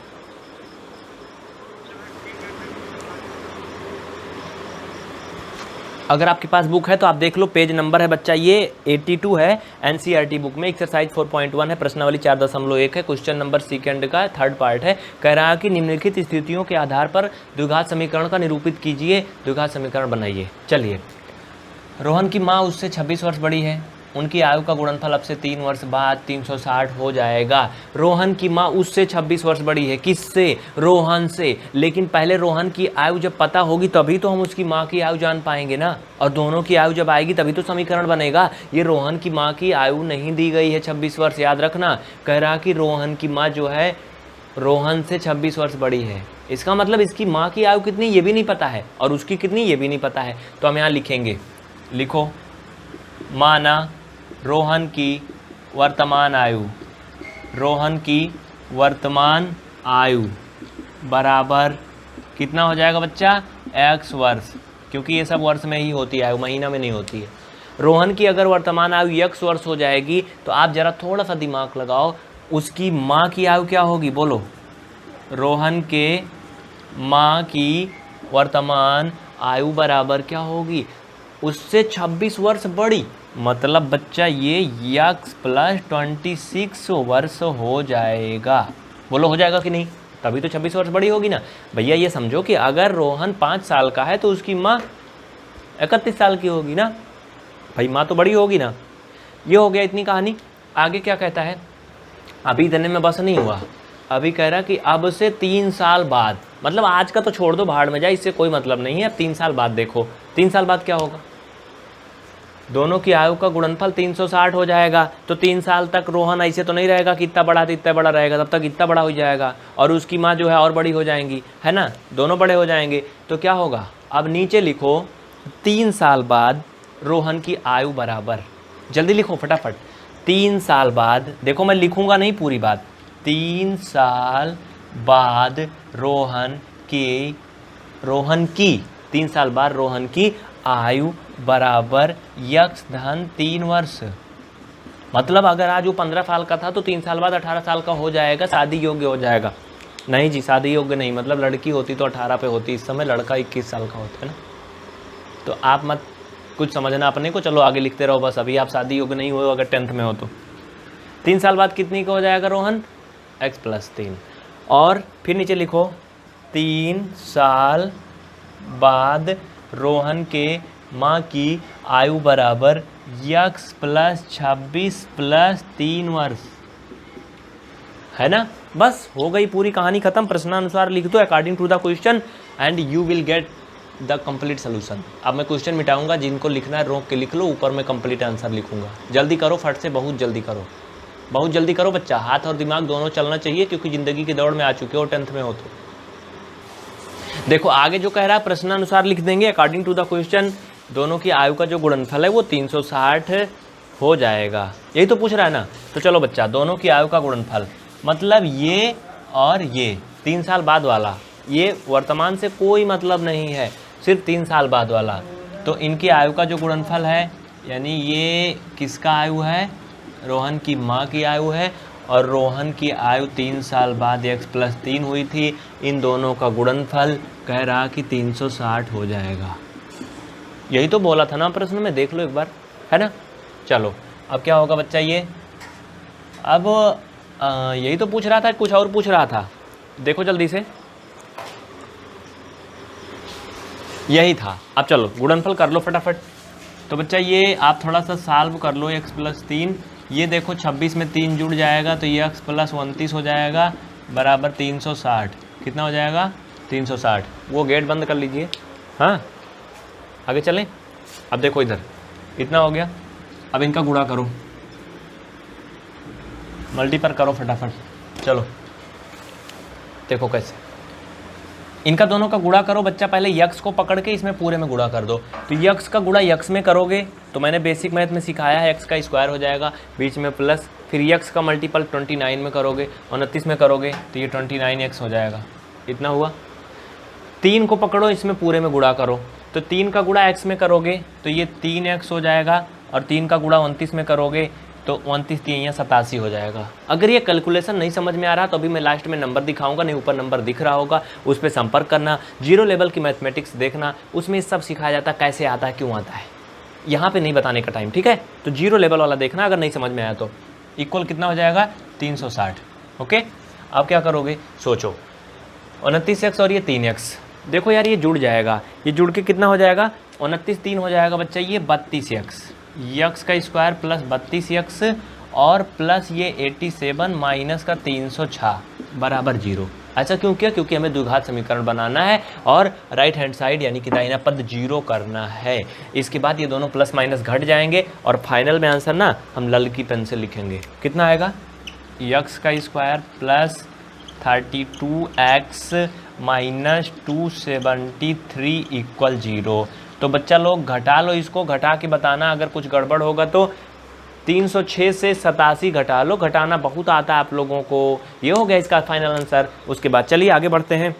अगर आपके पास बुक है तो आप देख लो, पेज नंबर है बच्चा ये 82 है एनसीईआरटी बुक में। एक्सरसाइज 4.1 है, प्रश्नावली 4.1 है, क्वेश्चन नंबर सेकेंड का थर्ड पार्ट है। कह रहा है कि निम्नलिखित स्थितियों के आधार पर द्विघात समीकरण का निरूपित कीजिए, द्विघात समीकरण बनाइए। चलिए, रोहन की माँ उससे 26 वर्ष बड़ी है, उनकी आयु का गुणनफल अब से 3 वर्ष बाद 360 हो जाएगा। रोहन की माँ उससे 26 वर्ष बड़ी है, किससे, रोहन से। लेकिन पहले रोहन की आयु जब पता होगी तभी तो हम उसकी माँ की आयु जान पाएंगे ना, और दोनों की आयु जब आएगी तभी तो समीकरण बनेगा। ये रोहन की माँ की आयु नहीं दी गई है 26 वर्ष, याद रखना। कह रहा कि रोहन की माँ जो है रोहन से 26 वर्ष बड़ी है, इसका मतलब इसकी माँ की आयु कितनी ये भी नहीं पता है और उसकी कितनी ये भी नहीं पता है। तो हम यहाँ लिखेंगे, लिखो, माना रोहन की वर्तमान आयु, रोहन की वर्तमान आयु बराबर कितना हो जाएगा बच्चा, x वर्ष, क्योंकि ये सब वर्ष में ही होती है आयु, महीना में नहीं होती है। रोहन की अगर वर्तमान आयु x वर्ष हो जाएगी तो आप जरा थोड़ा सा दिमाग लगाओ, उसकी माँ की आयु क्या होगी, बोलो। रोहन के माँ की वर्तमान आयु बराबर क्या होगी, उससे 26 वर्ष बड़ी, मतलब बच्चा ये x प्लस 26 वर्ष हो जाएगा। बोलो हो जाएगा कि नहीं, तभी तो 26 वर्ष बड़ी होगी ना। भैया ये समझो कि अगर रोहन 5 साल का है तो उसकी माँ 31 साल की होगी ना, भाई माँ तो बड़ी होगी ना। ये हो गया इतनी कहानी। आगे क्या कहता है, अभी इतने में बस नहीं हुआ, अभी कह रहा कि अब से 3 साल बाद, मतलब आज का तो छोड़ दो, भाड़ में जाए, इससे कोई मतलब नहीं है। अब 3 साल बाद देखो, 3 साल बाद क्या होगा, दोनों की आयु का गुणनफल 360 हो जाएगा। तो 3 साल तक रोहन ऐसे तो नहीं रहेगा कि इतना बड़ा तो इतना बड़ा रहेगा, तब तक इतना बड़ा हो जाएगा और उसकी माँ जो है और बड़ी हो जाएंगी, है ना, दोनों बड़े हो जाएंगे। तो क्या होगा, अब नीचे लिखो 3 साल बाद रोहन की आयु बराबर, जल्दी लिखो फटाफट, 3 साल बाद, देखो मैं लिखूंगा नहीं पूरी बात, 3 साल बाद रोहन की 3 साल बाद रोहन की आयु बराबर x धन 3 वर्ष। मतलब अगर आज वो 15 साल का था तो 3 साल बाद 18 साल का हो जाएगा, शादी योग्य हो जाएगा। नहीं जी, शादी योग्य नहीं, मतलब लड़की होती तो 18 पे होती, इस समय लड़का 21 साल का होता है ना। तो आप मत कुछ समझना अपने को, चलो आगे लिखते रहो बस। अभी आप शादी योग्य नहीं हो अगर 10th में हो तो। 3 साल बाद कितनी का हो जाएगा रोहन, x प्लस 3। और फिर नीचे लिखो 3 साल बाद रोहन के माँ की आयु बराबर यक्स प्लस 26 प्लस 3 वर्ष, है ना। बस हो गई पूरी कहानी खत्म। प्रश्नानुसार लिख दो according to the question and you will get the complete solution. अब मैं क्वेश्चन मिटाऊंगा, जिनको लिखना है रोक के लिख लो, ऊपर मैं कंप्लीट आंसर लिखूंगा। जल्दी करो फट से, बहुत जल्दी करो, बहुत जल्दी करो बच्चा। हाथ और दिमाग दोनों चलना चाहिए, क्योंकि ज़िंदगी की दौड़ में आ चुके हो, 10th में हो तो। देखो आगे जो कह रहा है प्रश्नानुसार लिख देंगे अकॉर्डिंग टू द क्वेश्चन। दोनों की आयु का जो गुणनफल है वो 360 हो जाएगा, यही तो पूछ रहा है ना। तो चलो बच्चा, दोनों की आयु का गुणनफल मतलब ये और ये 3 साल बाद वाला, ये वर्तमान से कोई मतलब नहीं है, सिर्फ 3 साल बाद वाला। तो इनकी आयु का जो गुणनफल है, यानी ये किसका आयु है, रोहन की माँ की आयु है, और रोहन की आयु 3 साल बाद x प्लस 3 हुई थी। इन दोनों का गुणनफल कह रहा कि 360 हो जाएगा। यही तो बोला था ना प्रश्न में, देख लो एक बार, है ना। चलो अब क्या होगा बच्चा, ये अब यही तो पूछ रहा था, कुछ और पूछ रहा था, देखो जल्दी से, यही था। अब चलो गुणनफल कर लो फटाफट। तो बच्चा ये आप थोड़ा सा सॉल्व कर लो, x प्लस 3, ये देखो 26 में 3 जुड़ जाएगा तो ये x प्लस 29 हो जाएगा बराबर 360। कितना हो जाएगा 360। वो गेट बंद कर लीजिए। हाँ आगे चलें। अब देखो इधर इतना हो गया, अब इनका गुणा करो, मल्टीपल करो फटाफट। चलो देखो कैसे, इनका दोनों का गुणा करो बच्चा। पहले यक्स को पकड़ के इसमें पूरे में गुणा कर दो। तो यक्स का गुणा यक्स में करोगे तो मैंने बेसिक मैथ में सिखाया है, एक्स का स्क्वायर हो जाएगा, बीच में प्लस, फिर यक्स का मल्टीपल 29 में करोगे, 29 में करोगे तो ये 29x हो जाएगा। इतना हुआ। 3 को पकड़ो, इसमें पूरे में गुणा करो, तो 3 का गुणा x में करोगे तो ये 3x हो जाएगा, और 3 का गुणा 29 में करोगे तो 29 3 87 हो जाएगा। अगर ये कैलकुलेशन नहीं समझ में आ रहा तो अभी मैं लास्ट में नंबर दिखाऊंगा, नहीं ऊपर नंबर दिख रहा होगा, उस पर संपर्क करना। जीरो लेवल की मैथमेटिक्स देखना, उसमें सब सिखाया जाता है, कैसे आता है, क्यों आता है, यहाँ पे नहीं बताने का टाइम, ठीक है। तो जीरो लेवल वाला देखना अगर नहीं समझ में आया तो। इक्वल कितना हो जाएगा 360। ओके अब क्या करोगे सोचो, 29x और ये 3x, देखो यार ये जुड़ जाएगा, ये जुड़ के कितना हो जाएगा 29 3 हो जाएगा बच्चा, ये 32x, यक्स का स्क्वायर प्लस 32x और प्लस ये 87 माइनस का 306 बराबर 0। ऐसा क्यों किया, क्योंकि हमें द्विघात समीकरण बनाना है और राइट हैंड साइड यानी कि दाहिना पद 0 करना है। इसके बाद ये दोनों प्लस माइनस घट जाएंगे और फाइनल में आंसर ना हम लल की पेन से लिखेंगे। कितना आएगा, यक्स का square plus 32x minus 273 equal 0। तो बच्चा लोग घटा लो, इसको घटा के बताना अगर कुछ गड़बड़ होगा तो। 306 से 87 घटा लो, घटाना बहुत आता है आप लोगों को। ये हो गया इसका फाइनल आंसर। उसके बाद चलिए आगे बढ़ते हैं।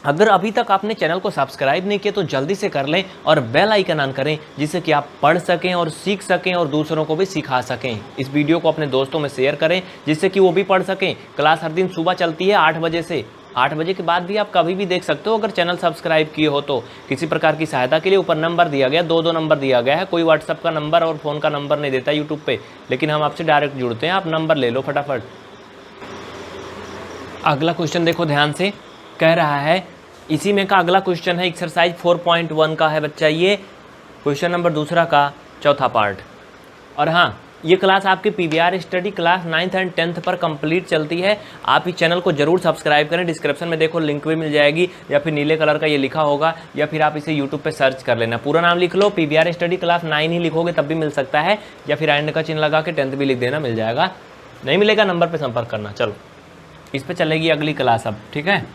अगर अभी तक आपने चैनल को सब्सक्राइब नहीं किया तो जल्दी से कर लें और बेल आइकन ऑन करें, जिससे कि आप पढ़ सकें और सीख सकें और दूसरों को भी सिखा सकें। इस वीडियो को अपने दोस्तों में शेयर करें जिससे कि वो भी पढ़ सकें। क्लास हर दिन सुबह चलती है 8 बजे से, 8 बजे के बाद भी आप कभी भी देख सकते हो अगर चैनल सब्सक्राइब किए हो तो। किसी प्रकार की सहायता के लिए ऊपर नंबर दिया गया, 2 नंबर दिया गया है। कोई व्हाट्सअप का नंबर और फ़ोन का नंबर नहीं देता यूट्यूब पे, लेकिन हम आपसे डायरेक्ट जुड़ते हैं। आप नंबर ले लो फटाफट। अगला क्वेश्चन देखो ध्यान से, कह रहा है इसी में का अगला क्वेश्चन है, एक्सरसाइज 4.1 का है बच्चा, ये क्वेश्चन नंबर दूसरा का चौथा पार्ट। और हाँ, ये क्लास आपकी PVR study class 9th and 10th पर कंप्लीट चलती है। आप इस चैनल को जरूर सब्सक्राइब करें, डिस्क्रिप्शन में देखो लिंक भी मिल जाएगी, या फिर नीले कलर का ये लिखा होगा, या फिर आप इसे यूट्यूब पे सर्च कर लेना। पूरा नाम लिख लो, PVR स्टडी क्लास 9 ही लिखोगे तब भी मिल सकता है, या फिर एंड का चिन्ह लगा के 10th भी लिख देना, मिल जाएगा। नहीं मिलेगा नंबर पर संपर्क करना। चलो इस पर चलेगी अगली क्लास अब, ठीक है।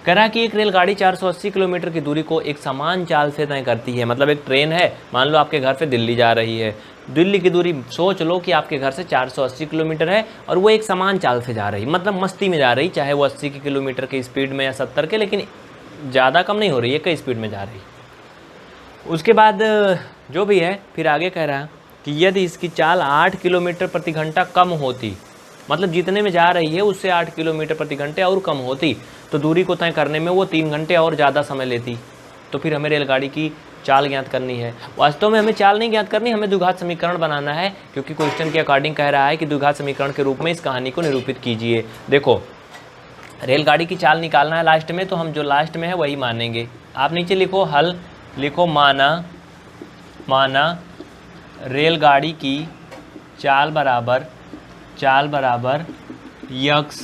कह रहा कि एक रेलगाड़ी 480 किलोमीटर की दूरी को एक समान चाल से तय करती है। मतलब एक ट्रेन है, मान लो आपके घर से दिल्ली जा रही है, दिल्ली की दूरी सोच लो कि आपके घर से 480 किलोमीटर है और वो एक समान चाल से जा रही, मतलब मस्ती में जा रही, चाहे वो 80 किलोमीटर की स्पीड में या 70 के, लेकिन ज़्यादा कम नहीं हो रही है, कई स्पीड में जा रही। उसके बाद जो भी है फिर आगे कह रहा कि यदि इसकी चाल 8 किलोमीटर प्रति घंटा कम होती, मतलब जितने में जा रही है उससे 8 किलोमीटर प्रति घंटे और कम होती, तो दूरी को तय करने में वो 3 घंटे और ज़्यादा समय लेती। तो फिर हमें रेलगाड़ी की चाल ज्ञात करनी है। वास्तव में हमें चाल नहीं ज्ञात करनी, हमें द्विघात समीकरण बनाना है, क्योंकि क्वेश्चन के अकॉर्डिंग कह रहा है कि द्विघात समीकरण के रूप में इस कहानी को निरूपित कीजिए। देखो रेलगाड़ी की चाल निकालना है लास्ट में, तो हम जो लास्ट में है वही मानेंगे। आप नीचे लिखो हल, लिखो माना रेलगाड़ी की चाल बराबर यक्स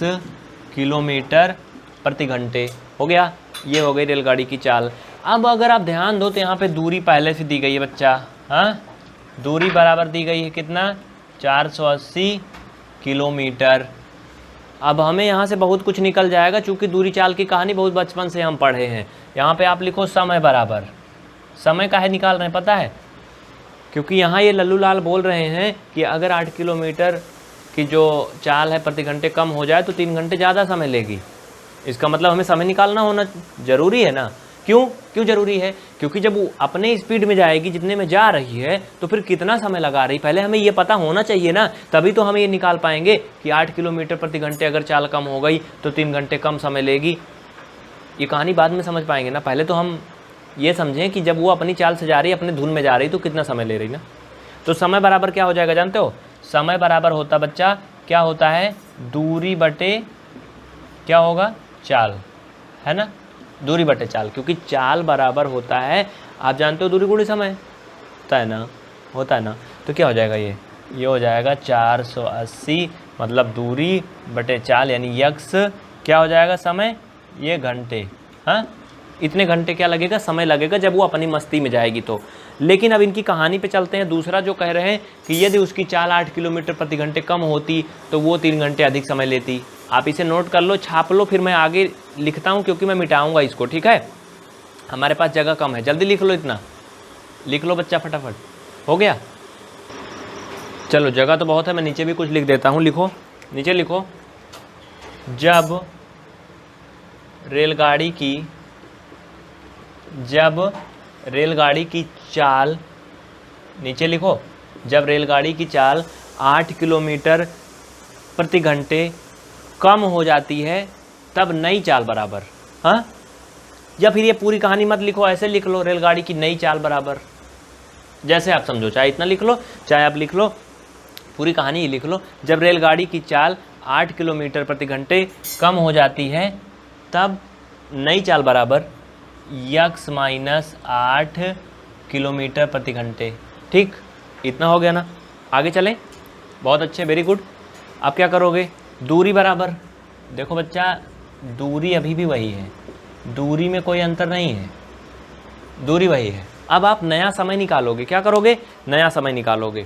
किलोमीटर प्रति घंटे। हो गया, ये हो गई रेलगाड़ी की चाल। अब अगर आप ध्यान दो तो यहाँ पे दूरी पहले से दी गई है बच्चा। हाँ, दूरी बराबर दी गई है कितना, 480 किलोमीटर। अब हमें यहाँ से बहुत कुछ निकल जाएगा, चूँकि दूरी चाल की कहानी बहुत बचपन से हम पढ़े हैं। यहाँ पे आप लिखो समय बराबर, समय काहे निकाल रहे हैं पता है, क्योंकि यहाँ ये लल्लू लाल बोल रहे हैं कि अगर 8 किलोमीटर की जो चाल है प्रति घंटे कम हो जाए तो 3 घंटे ज़्यादा समय लेगी। इसका मतलब हमें समय निकालना होना ज़रूरी है ना। क्यों ज़रूरी है, क्योंकि जब वो अपने स्पीड में जाएगी जितने में जा रही है तो फिर कितना समय लगा रही, पहले हमें ये पता होना चाहिए ना, तभी तो हमें ये निकाल पाएंगे कि 8 किलोमीटर प्रति घंटे अगर चाल कम हो गई तो 3 घंटे कम समय लेगी। ये कहानी बाद में समझ पाएंगे ना, पहले तो हम ये समझें कि जब वो अपनी चाल से जा रही है, अपने धुन में जा रही, तो कितना समय ले रही ना। तो समय बराबर क्या हो जाएगा जानते हो, समय बराबर होता बच्चा क्या होता है, दूरी बटे क्या होगा, चाल, है ना, दूरी बटे चाल, क्योंकि चाल बराबर होता है, आप जानते हो दूरी गुणी समय होता है ना। तो क्या हो जाएगा, ये हो जाएगा 480 मतलब दूरी बटे चाल, यानी यक्स क्या हो जाएगा समय, ये घंटे। हाँ, इतने घंटे क्या लगेगा, समय लगेगा जब वो अपनी मस्ती में जाएगी तो। लेकिन अब इनकी कहानी पे चलते हैं। दूसरा जो कह रहे हैं कि यदि उसकी चाल 8 किलोमीटर प्रति घंटे कम होती तो वो 3 घंटे अधिक समय लेती। आप इसे नोट कर लो, छाप लो, फिर मैं आगे लिखता हूँ क्योंकि मैं मिटाऊंगा इसको, ठीक है। हमारे पास जगह कम है, जल्दी लिख लो, इतना लिख लो बच्चा फटाफट। हो गया, चलो जगह तो बहुत है, मैं नीचे भी कुछ लिख देता हूँ। लिखो, नीचे लिखो, जब रेलगाड़ी की चाल, नीचे लिखो, जब रेलगाड़ी की चाल 8 किलोमीटर प्रति घंटे कम हो जाती है तब नई चाल बराबर। हाँ, या फिर ये पूरी कहानी मत लिखो, ऐसे लिख लो, रेलगाड़ी की नई चाल बराबर, जैसे आप समझो, चाहे इतना लिख लो चाहे आप लिख लो, पूरी कहानी ही लिख लो। जब रेलगाड़ी की चाल 8 किलोमीटर प्रति घंटे कम हो जाती है तब नई चाल बराबर यक्स माइनस 8 किलोमीटर प्रति घंटे। ठीक, इतना हो गया ना। आगे चलें, बहुत अच्छे, वेरी गुड। अब क्या करोगे, दूरी बराबर, देखो बच्चा दूरी अभी भी वही है, दूरी में कोई अंतर नहीं है, दूरी वही है। अब आप नया समय निकालोगे, क्या करोगे, नया समय निकालोगे।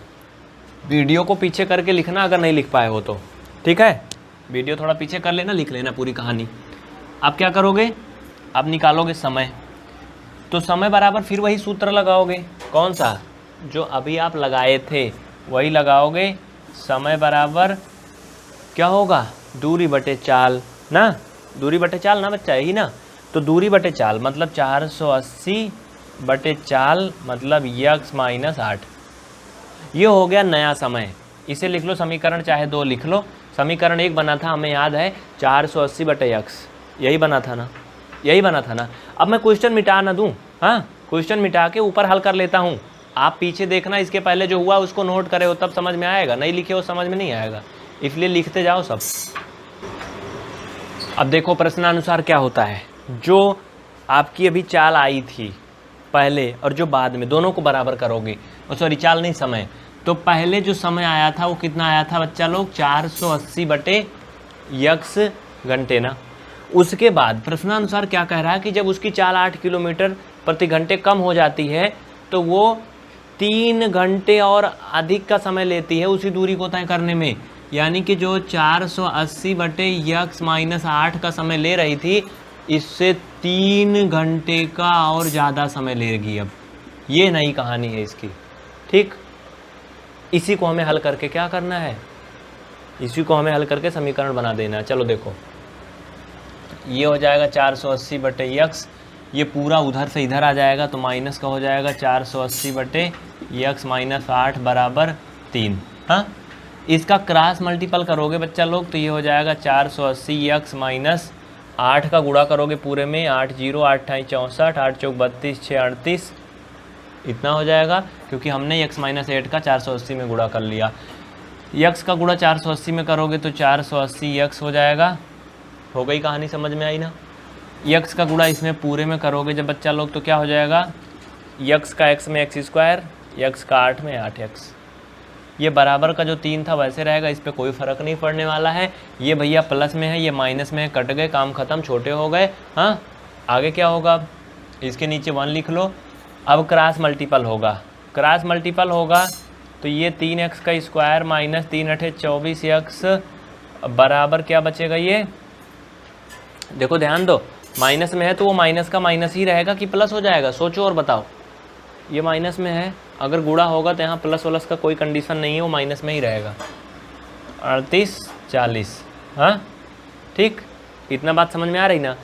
वीडियो को पीछे करके लिखना अगर नहीं लिख पाए हो तो, ठीक है, वीडियो थोड़ा पीछे कर लेना, लिख लेना पूरी कहानी। अब क्या करोगे, अब निकालोगे समय, तो समय बराबर फिर वही सूत्र लगाओगे, कौन सा, जो अभी आप लगाए थे वही लगाओगे। समय बराबर क्या होगा, दूरी बटे चाल ना, दूरी बटे चाल ना बच्चा, यही ना। तो दूरी बटे चाल मतलब 480 बटे चाल मतलब यक्स माइनस 8, ये हो गया नया समय। इसे लिख लो समीकरण, चाहे 2 लिख लो। समीकरण 1 बना था, हमें याद है, 480 बटे यक्स, यही बना था ना, यही बना था ना। अब मैं क्वेश्चन मिटा ना दूँ, हाँ, क्वेश्चन मिटा के ऊपर हल कर लेता हूँ। आप पीछे देखना, इसके पहले जो हुआ उसको नोट करे हो तब समझ में आएगा, नहीं लिखे हो समझ में नहीं आएगा, इसलिए लिखते जाओ सब। अब देखो प्रश्नानुसार क्या होता है, जो आपकी अभी चाल आई थी पहले और जो बाद में, दोनों को बराबर करोगे, सॉरी चाल नहीं समय, तो पहले जो समय आया था वो कितना आया था बच्चा लोग, 480 बटे यक्स घंटे ना। उसके बाद प्रश्नानुसार क्या कह रहा है कि जब उसकी चाल 8 किलोमीटर प्रति घंटे कम हो जाती है तो वो 3 घंटे और अधिक का समय लेती है उसी दूरी को तय करने में। यानी कि जो 480 बटे यक्स माइनस 8 का समय ले रही थी, इससे 3 घंटे का और ज़्यादा समय लेगी। अब ये नई कहानी है इसकी, ठीक। इसी को हमें हल करके क्या करना है, इसी को हमें हल करके समीकरण बना देना है। चलो देखो, ये हो जाएगा 480 बटे यक्स, ये पूरा उधर से इधर आ जाएगा तो माइनस का हो जाएगा 480 बटे यक्स माइनस 8 बराबर 3। हाँ, इसका क्रॉस मल्टीपल करोगे बच्चा लोग तो ये हो जाएगा 480 यक्स माइनस 8 का गुणा करोगे पूरे में, 8 0 8 64, 8 चौक 32, 6 38, इतना हो जाएगा, क्योंकि हमने यक्स माइनस 8 का 480 में गुणा कर लिया। यक्स का गुणा 480 में करोगे तो 480 यक्स हो जाएगा हो गई कहानी, समझ में आई ना। यक्स का गुणा इसमें पूरे में करोगे जब बच्चा लोग तो क्या हो जाएगा, यक्स का एक्स में एक्स स्क्वायर, यक्स का 8 में 8x। ये बराबर का जो 3 था वैसे रहेगा, इस पर कोई फ़र्क नहीं पड़ने वाला है। ये भैया प्लस में है, ये माइनस में है, कट गए, काम ख़त्म, छोटे हो गए। हाँ, आगे क्या होगा, इसके नीचे 1 लिख लो। अब क्रॉस मल्टीपल होगा, क्रॉस मल्टीपल होगा तो ये 3x का स्क्वायर माइनस 3 8 24x बराबर क्या बचेगा, ये देखो ध्यान दो, माइनस में है तो वो माइनस का माइनस ही रहेगा कि प्लस हो जाएगा, सोचो और बताओ। ये माइनस में है, अगर गुणा होगा तो यहाँ प्लस वलस का कोई कंडीशन नहीं है, वो माइनस में ही रहेगा। 38 40, हाँ ठीक, इतना बात समझ में आ रही ना।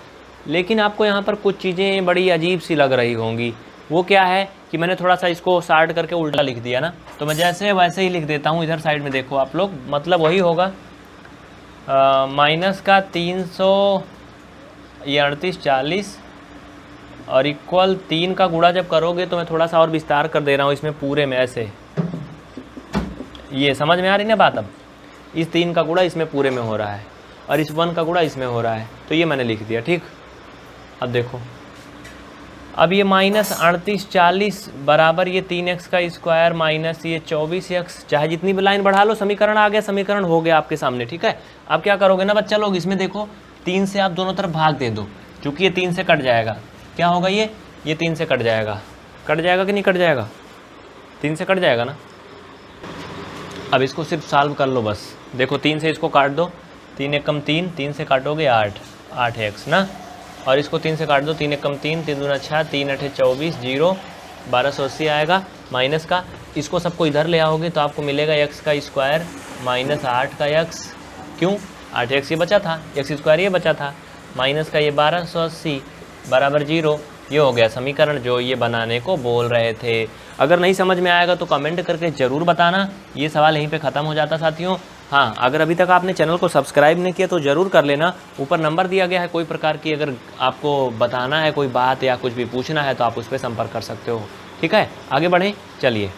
लेकिन आपको यहाँ पर कुछ चीज़ें बड़ी अजीब सी लग रही होंगी। वो क्या है कि मैंने थोड़ा सा इसको शार्ट करके उल्टा लिख दिया ना, तो मैं जैसे वैसे ही लिख देता हूँ। इधर साइड में देखो आप लोग, मतलब वही होगा माइनस का 300 ये 38 40 और इक्वल 3 का गुणा जब करोगे तो मैं थोड़ा सा और विस्तार कर दे रहा हूँ इसमें पूरे में ऐसे। ये समझ में आ रही ना बात। अब इस 3 का गुणा इसमें पूरे में हो रहा है और इस 1 का गुणा इसमें हो रहा है, तो ये मैंने लिख दिया, ठीक। अब देखो, अब ये माइनस 38 40 बराबर ये 3x का स्क्वायर माइनस ये 24x, चाहे जितनी भी लाइन बढ़ा लो, समीकरण आ गया, समीकरण हो गया आपके सामने, ठीक है। अब क्या करोगे ना बच्चा लोग, इसमें देखो 3 से आप दोनों तरफ भाग दे दो, क्योंकि ये 3 से कट जाएगा। क्या होगा, ये 3 से कट जाएगा, कट जाएगा कि नहीं कट जाएगा, 3 से कट जाएगा ना। अब इसको सिर्फ सॉल्व कर लो बस, देखो 3 से इसको काट दो, 3 एक कम 3, 3 से काटोगे 8 8x ना, और इसको 3 से काट दो, 3 एक कम 3, 3 दूना 6, 3 8 24 0 1280 आएगा माइनस का। इसको सबको इधर ले आओगे तो आपको मिलेगा x का स्क्वायर माइनस 8 का x, क्यों 8x ये बचा था, x स्क्वायर ये बचा था, माइनस का ये 1280 बराबर 0। ये हो गया समीकरण जो ये बनाने को बोल रहे थे। अगर नहीं समझ में आएगा तो कमेंट करके ज़रूर बताना। ये सवाल यहीं पे ख़त्म हो जाता साथियों। हाँ, अगर अभी तक आपने चैनल को सब्सक्राइब नहीं किया तो ज़रूर कर लेना। ऊपर नंबर दिया गया है, कोई प्रकार की अगर आपको बताना है कोई बात या कुछ भी पूछना है तो आप उस पर संपर्क कर सकते हो, ठीक है। आगे बढ़ें, चलिए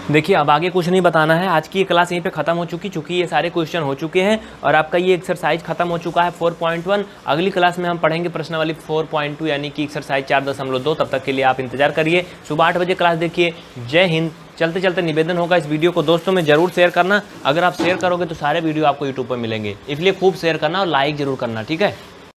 देखिए, अब आगे कुछ नहीं बताना है। आज की ये क्लास यहीं पे ख़त्म हो चुकी, चूँकि ये सारे क्वेश्चन हो चुके हैं और आपका ये एक्सरसाइज ख़त्म हो चुका है 4.1। अगली क्लास में हम पढ़ेंगे प्रश्नावली 4.2 यानी कि एक्सरसाइज 4.2। तब तक के लिए आप इंतजार करिए, सुबह 8 बजे क्लास देखिए। जय हिंद। चलते चलते निवेदन होगा, इस वीडियो को दोस्तों में ज़रूर शेयर करना। अगर आप शेयर करोगे तो सारे वीडियो आपको यूट्यूब पर मिलेंगे, इसलिए खूब शेयर करना और लाइक ज़रूर करना, ठीक है।